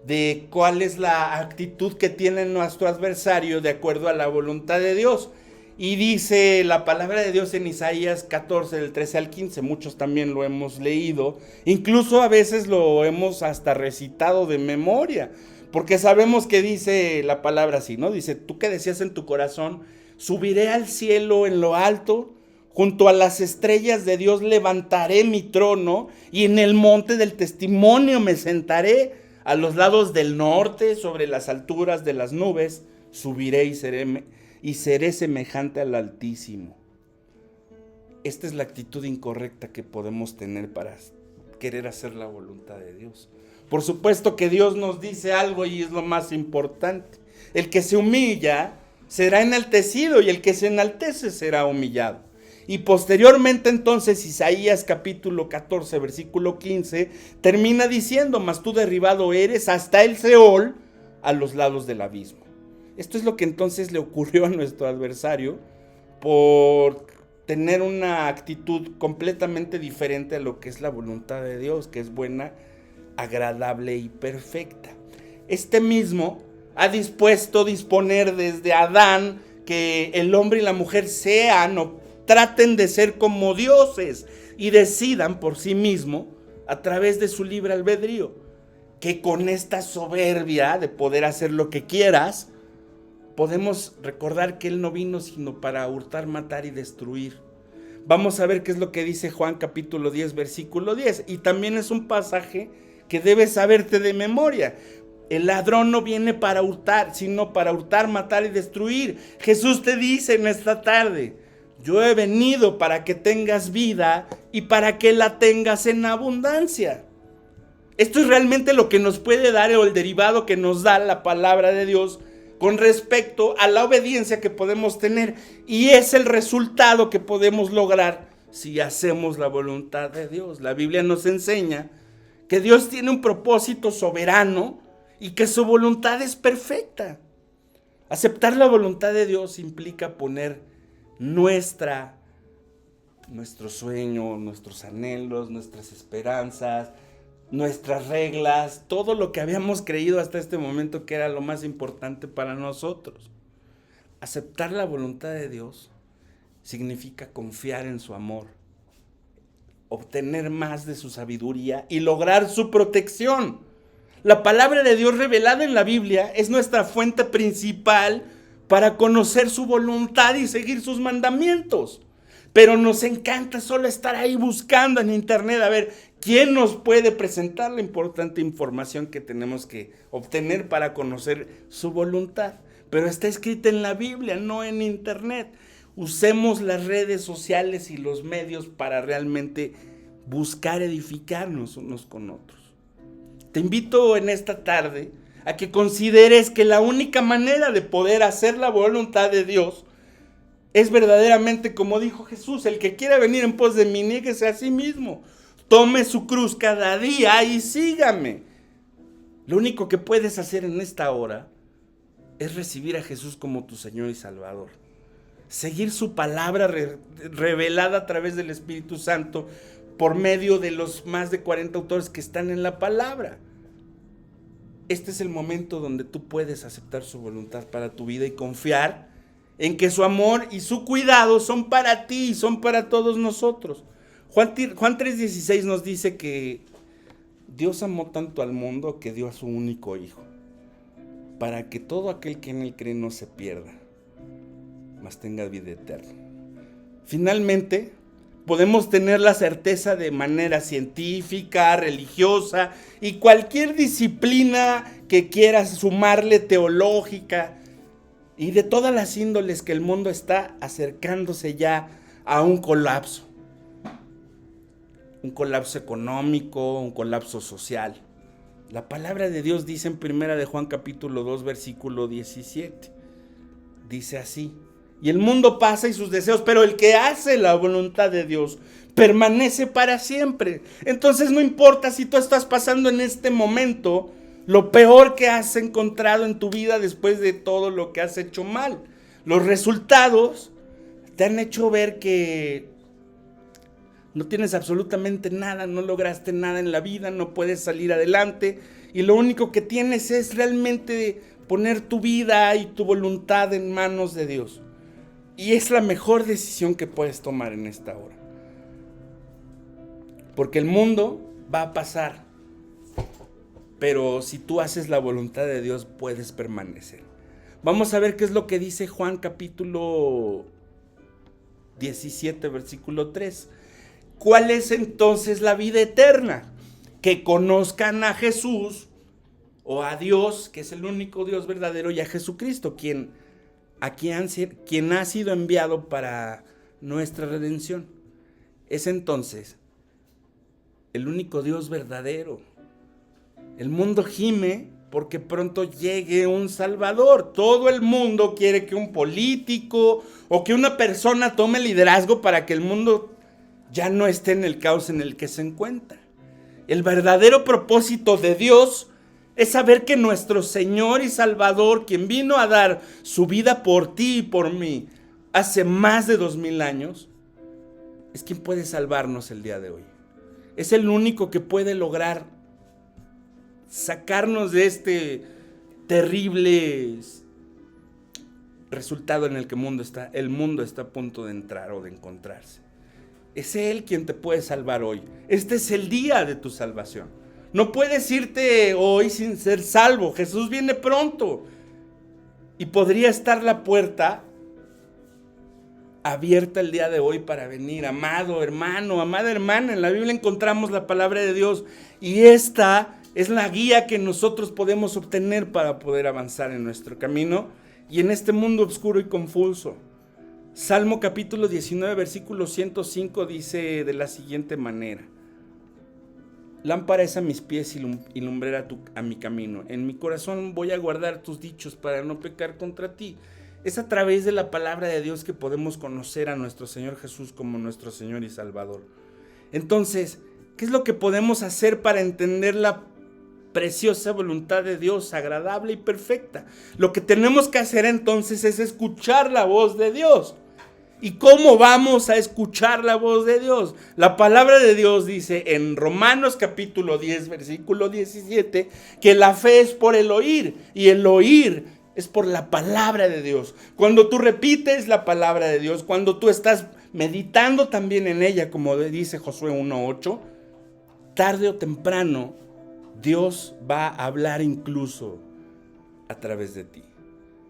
de cuál es la actitud que tiene nuestro adversario de acuerdo a la voluntad de Dios. Y dice la palabra de Dios en Isaías 14, del 13 al 15, muchos también lo hemos leído, incluso a veces lo hemos hasta recitado de memoria, porque sabemos que dice la palabra así, ¿no? Dice, tú que decías en tu corazón, subiré al cielo en lo alto, junto a las estrellas de Dios levantaré mi trono, y en el monte del testimonio me sentaré, a los lados del norte, sobre las alturas de las nubes, subiré y seré semejante al Altísimo. Esta es la actitud incorrecta que podemos tener para querer hacer la voluntad de Dios. Por supuesto que Dios nos dice algo y es lo más importante. El que se humilla será enaltecido y el que se enaltece será humillado. Y posteriormente entonces Isaías capítulo 14 versículo 15 termina diciendo, mas tú derribado eres hasta el Seol, a los lados del abismo. Esto es lo que entonces le ocurrió a nuestro adversario por tener una actitud completamente diferente a lo que es la voluntad de Dios, que es buena, agradable y perfecta. Este mismo ha disponer desde Adán que el hombre y la mujer sean o traten de ser como dioses y decidan por sí mismo a través de su libre albedrío, que con esta soberbia de poder hacer lo que quieras, podemos recordar que Él no vino sino para hurtar, matar y destruir. Vamos a ver qué es lo que dice Juan capítulo 10 versículo 10, y también es un pasaje que debes saberte de memoria. El ladrón no viene para hurtar, sino para hurtar, matar y destruir. Jesús te dice en esta tarde, yo he venido para que tengas vida y para que la tengas en abundancia. Esto es realmente lo que nos puede dar, o el derivado que nos da la palabra de Dios con respecto a la obediencia que podemos tener, y es el resultado que podemos lograr si hacemos la voluntad de Dios. La Biblia nos enseña que Dios tiene un propósito soberano y que su voluntad es perfecta. Aceptar la voluntad de Dios implica poner nuestra nuestros sueños, nuestros anhelos, nuestras esperanzas, nuestras reglas, todo lo que habíamos creído hasta este momento que era lo más importante para nosotros. Aceptar la voluntad de Dios significa confiar en su amor, obtener más de su sabiduría y lograr su protección. La palabra de Dios revelada en la Biblia es nuestra fuente principal para conocer su voluntad y seguir sus mandamientos. Pero nos encanta solo estar ahí buscando en internet a ver quién nos puede presentar la importante información que tenemos que obtener para conocer su voluntad. Pero está escrita en la Biblia, no en internet. Usemos las redes sociales y los medios para realmente buscar edificarnos unos con otros. Te invito en esta tarde a que consideres que la única manera de poder hacer la voluntad de Dios es verdaderamente como dijo Jesús: el que quiera venir en pos de mí, niéguese a sí mismo, tome su cruz cada día y sígame. Lo único que puedes hacer en esta hora es recibir a Jesús como tu Señor y Salvador. Seguir su palabra revelada a través del Espíritu Santo por medio de los más de 40 autores que están en la palabra. Este es el momento donde tú puedes aceptar su voluntad para tu vida y confiar en que su amor y su cuidado son para ti y son para todos nosotros. Juan 3:16 nos dice que Dios amó tanto al mundo que dio a su único Hijo, para que todo aquel que en él cree no se pierda, mas tenga vida eterna. Finalmente, podemos tener la certeza de manera científica, religiosa y cualquier disciplina que quieras sumarle, teológica y de todas las índoles, que el mundo está acercándose ya a un colapso económico, un colapso social. La palabra de Dios dice en 1 de Juan capítulo 2 versículo 17, dice así: y el mundo pasa y sus deseos, pero el que hace la voluntad de Dios permanece para siempre. Entonces no importa si tú estás pasando en este momento lo peor que has encontrado en tu vida después de todo lo que has hecho mal. Los resultados te han hecho ver que no tienes absolutamente nada, no lograste nada en la vida, no puedes salir adelante y lo único que tienes es realmente poner tu vida y tu voluntad en manos de Dios. Y es la mejor decisión que puedes tomar en esta hora. Porque el mundo va a pasar, pero si tú haces la voluntad de Dios puedes permanecer. Vamos a ver qué es lo que dice Juan capítulo 17 versículo 3. ¿Cuál es entonces la vida eterna? Que conozcan a Jesús o a Dios, que es el único Dios verdadero, y a Jesucristo, quien ha sido enviado para nuestra redención. Es entonces el único Dios verdadero. El mundo gime porque pronto llegue un Salvador. Todo el mundo quiere que un político o que una persona tome liderazgo para que el mundo ya no esté en el caos en el que se encuentra. El verdadero propósito de Dios es saber que nuestro Señor y Salvador, quien vino a dar su vida por ti y por mí hace más de 2000 años, es quien puede salvarnos el día de hoy. Es el único que puede lograr sacarnos de este terrible resultado en el que el mundo está a punto de entrar o de encontrarse. Es Él quien te puede salvar hoy. Este es el día de tu salvación. No puedes irte hoy sin ser salvo. Jesús viene pronto. Y podría estar la puerta abierta el día de hoy para venir. Amado hermano, amada hermana, en la Biblia encontramos la palabra de Dios. Y esta es la guía que nosotros podemos obtener para poder avanzar en nuestro camino y en este mundo oscuro y confuso. Salmo capítulo 19, versículo 105 dice de la siguiente manera: lámpara es a mis pies y lumbrera a mi camino. En mi corazón voy a guardar tus dichos para no pecar contra ti. Es a través de la palabra de Dios que podemos conocer a nuestro Señor Jesús como nuestro Señor y Salvador. Entonces, ¿qué es lo que podemos hacer para entender la preciosa voluntad de Dios, agradable y perfecta? Lo que tenemos que hacer entonces es escuchar la voz de Dios. ¿Y cómo vamos a escuchar la voz de Dios? La palabra de Dios dice en Romanos capítulo 10, versículo 17, que la fe es por el oír, y el oír es por la palabra de Dios. Cuando tú repites la palabra de Dios, cuando tú estás meditando también en ella, como dice Josué 1:8, tarde o temprano Dios va a hablar incluso a través de ti.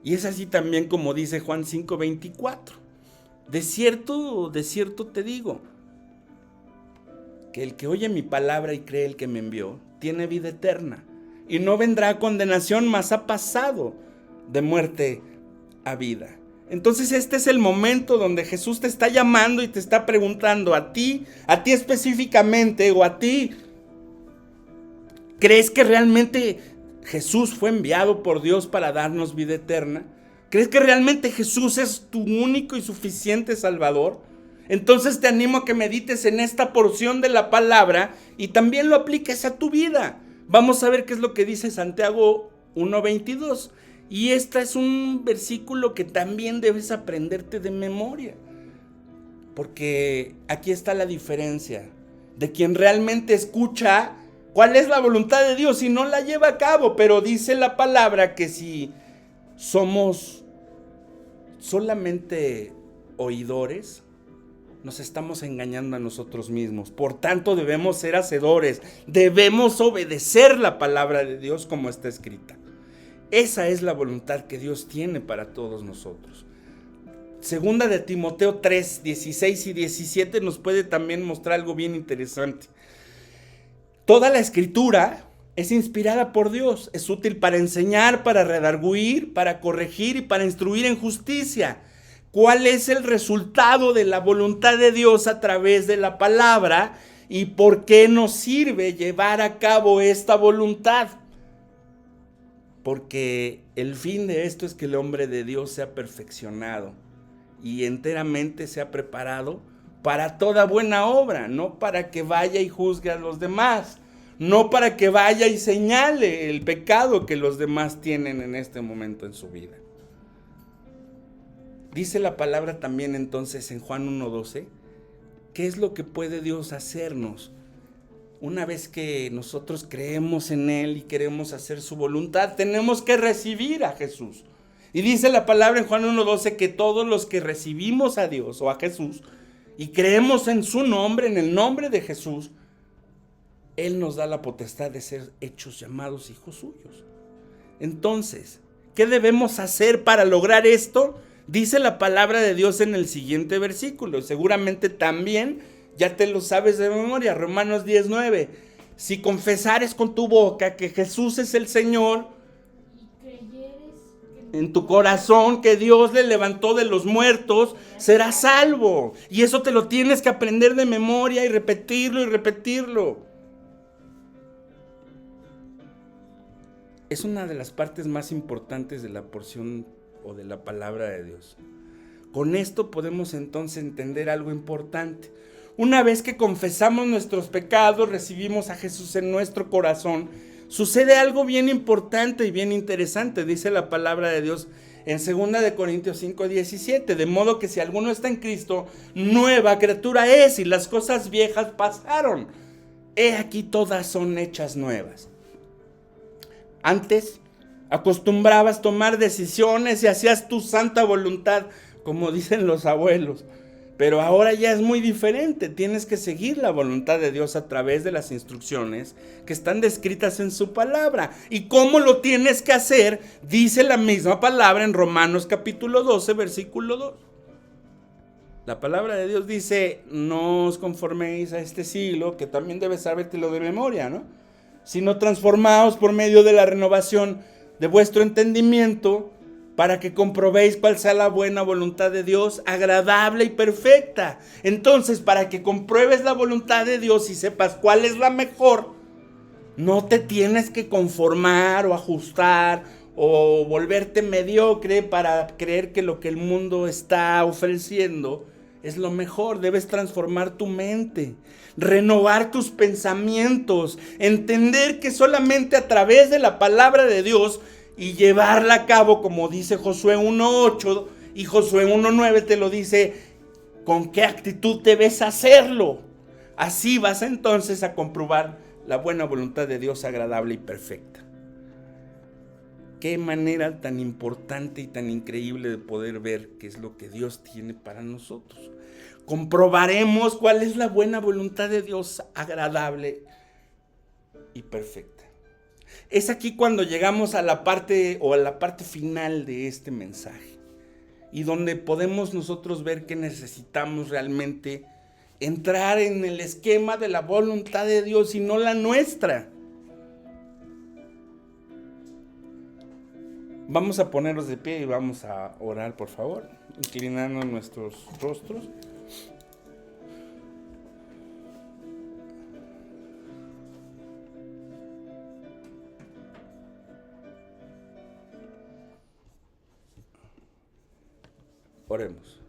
Y es así también como dice Juan 5:24. De cierto te digo, que el que oye mi palabra y cree el que me envió, tiene vida eterna, y no vendrá a condenación, mas ha pasado de muerte a vida. Entonces este es el momento donde Jesús te está llamando y te está preguntando a ti específicamente, o a ti, ¿crees que realmente Jesús fue enviado por Dios para darnos vida eterna? ¿Crees que realmente Jesús es tu único y suficiente Salvador? Entonces te animo a que medites en esta porción de la palabra y también lo apliques a tu vida. Vamos a ver qué es lo que dice Santiago 1:22. Y este es un versículo que también debes aprenderte de memoria. Porque aquí está la diferencia de quien realmente escucha cuál es la voluntad de Dios y no la lleva a cabo. Pero dice la palabra que si somos solamente oidores, nos estamos engañando a nosotros mismos. Por tanto, debemos ser hacedores, debemos obedecer la palabra de Dios como está escrita. Esa es la voluntad que Dios tiene para todos nosotros. Segunda de Timoteo 3, 16 y 17 nos puede también mostrar algo bien interesante. Toda la escritura es inspirada por Dios, es útil para enseñar, para redarguir, para corregir y para instruir en justicia. ¿Cuál es el resultado de la voluntad de Dios a través de la palabra? ¿Y por qué nos sirve llevar a cabo esta voluntad? Porque el fin de esto es que el hombre de Dios sea perfeccionado y enteramente sea preparado para toda buena obra, no para que vaya y juzgue a los demás. No para que vaya y señale el pecado que los demás tienen en este momento en su vida. Dice la palabra también entonces en Juan 1:12, ¿qué es lo que puede Dios hacernos? Una vez que nosotros creemos en Él y queremos hacer su voluntad, tenemos que recibir a Jesús. Y dice la palabra en Juan 1:12 que todos los que recibimos a Dios o a Jesús y creemos en su nombre, en el nombre de Jesús, Él nos da la potestad de ser hechos llamados hijos suyos. Entonces, ¿qué debemos hacer para lograr esto? Dice la palabra de Dios en el siguiente versículo. Seguramente también ya te lo sabes de memoria. Romanos 10:9. Si confesares con tu boca que Jesús es el Señor, en tu corazón que Dios le levantó de los muertos, serás salvo. Y eso te lo tienes que aprender de memoria y repetirlo y repetirlo. Es una de las partes más importantes de la porción o de la palabra de Dios. Con esto podemos entonces entender algo importante. Una vez que confesamos nuestros pecados, recibimos a Jesús en nuestro corazón, sucede algo bien importante y bien interesante. Dice la palabra de Dios en 2 de Corintios 5:17, de modo que si alguno está en Cristo, nueva criatura es, y las cosas viejas pasaron. He aquí todas son hechas nuevas. Antes acostumbrabas tomar decisiones y hacías tu santa voluntad, como dicen los abuelos. Pero ahora ya es muy diferente. Tienes que seguir la voluntad de Dios a través de las instrucciones que están descritas en su palabra. ¿Y cómo lo tienes que hacer? Dice la misma palabra en Romanos capítulo 12, versículo 2. La palabra de Dios dice, no os conforméis a este siglo, que también debes sabértelo de memoria, ¿no? Sino transformaos por medio de la renovación de vuestro entendimiento, para que comprobéis cuál sea la buena voluntad de Dios, agradable y perfecta. Entonces, para que compruebes la voluntad de Dios y sepas cuál es la mejor, no te tienes que conformar o ajustar o volverte mediocre para creer que lo que el mundo está ofreciendo es lo mejor. Debes transformar tu mente, renovar tus pensamientos, entender que solamente a través de la palabra de Dios y llevarla a cabo, como dice Josué 1:8 y Josué 1:9 te lo dice, ¿Con qué actitud debes hacerlo? Así vas entonces a comprobar la buena voluntad de Dios agradable y perfecta. Qué manera tan importante y tan increíble de poder ver qué es lo que Dios tiene para nosotros. Comprobaremos cuál es la buena voluntad de Dios agradable y perfecta. Es aquí cuando llegamos a la parte final de este mensaje y donde podemos nosotros ver que necesitamos realmente entrar en el esquema de la voluntad de Dios y no la nuestra. Vamos a ponernos de pie y vamos a orar, por favor, inclinando nuestros rostros. Oremos.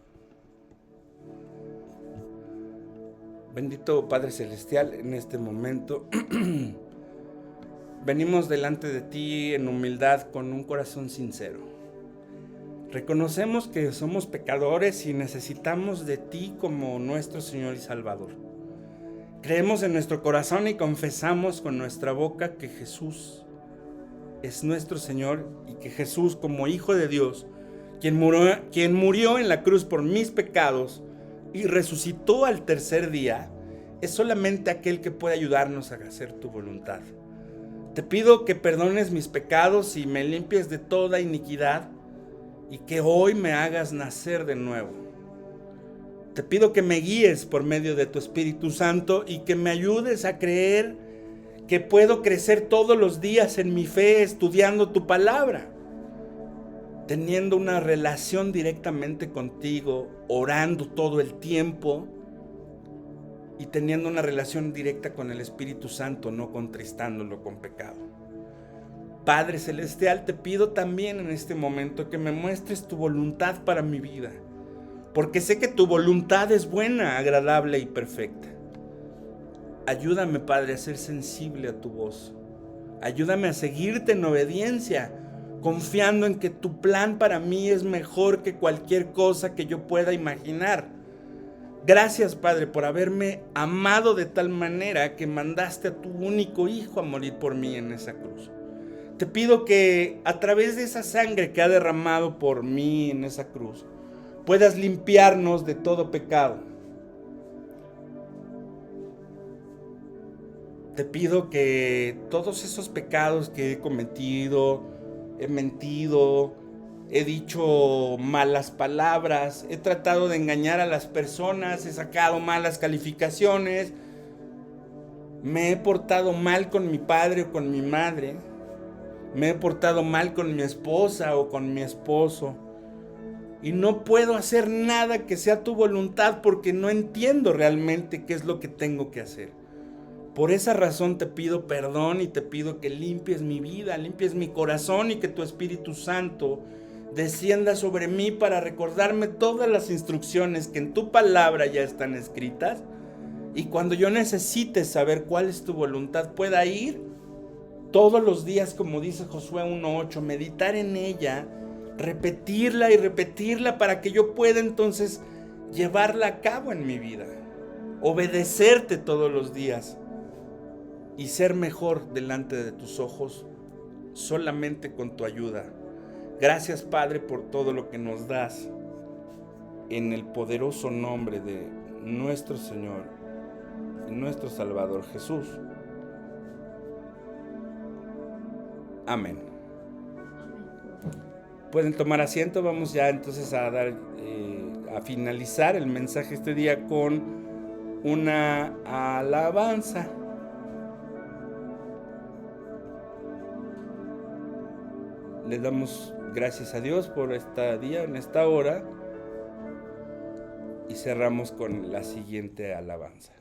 Bendito Padre Celestial, en este momento venimos delante de ti en humildad con un corazón sincero. Reconocemos que somos pecadores y necesitamos de ti como nuestro Señor y Salvador. Creemos en nuestro corazón y confesamos con nuestra boca que Jesús es nuestro Señor y que Jesús, como Hijo de Dios, quien murió en la cruz por mis pecados y resucitó al tercer día, es solamente aquel que puede ayudarnos a hacer tu voluntad. Te pido que perdones mis pecados y me limpies de toda iniquidad y que hoy me hagas nacer de nuevo. Te pido que me guíes por medio de tu Espíritu Santo y que me ayudes a creer que puedo crecer todos los días en mi fe estudiando tu palabra, teniendo una relación directamente contigo, orando todo el tiempo y teniendo una relación directa con el Espíritu Santo, no contristándolo con pecado. Padre Celestial, te pido también en este momento que me muestres tu voluntad para mi vida, porque sé que tu voluntad es buena, agradable y perfecta. Ayúdame, Padre, a ser sensible a tu voz. Ayúdame a seguirte en obediencia, confiando en que tu plan para mí es mejor que cualquier cosa que yo pueda imaginar. Gracias, Padre, por haberme amado de tal manera que mandaste a tu único Hijo a morir por mí en esa cruz. Te pido que a través de esa sangre que ha derramado por mí en esa cruz, puedas limpiarnos de todo pecado. Te pido que todos esos pecados que he cometido, he mentido, he dicho malas palabras, he tratado de engañar a las personas, he sacado malas calificaciones, me he portado mal con mi padre o con mi madre, me he portado mal con mi esposa o con mi esposo, y no puedo hacer nada que sea tu voluntad porque no entiendo realmente qué es lo que tengo que hacer. Por esa razón te pido perdón y te pido que limpies mi vida, limpies mi corazón y que tu Espíritu Santo descienda sobre mí para recordarme todas las instrucciones que en tu palabra ya están escritas, y cuando yo necesite saber cuál es tu voluntad pueda ir todos los días, como dice Josué 1:8, meditar en ella, repetirla y repetirla para que yo pueda entonces llevarla a cabo en mi vida, obedecerte todos los días y ser mejor delante de tus ojos solamente con tu ayuda. Gracias, Padre, por todo lo que nos das en el poderoso nombre de nuestro Señor y nuestro Salvador Jesús. Amén. Pueden tomar asiento. Vamos ya entonces a finalizar el mensaje este día con una alabanza. Le damos gracias a Dios por este día, en esta hora, y cerramos con la siguiente alabanza.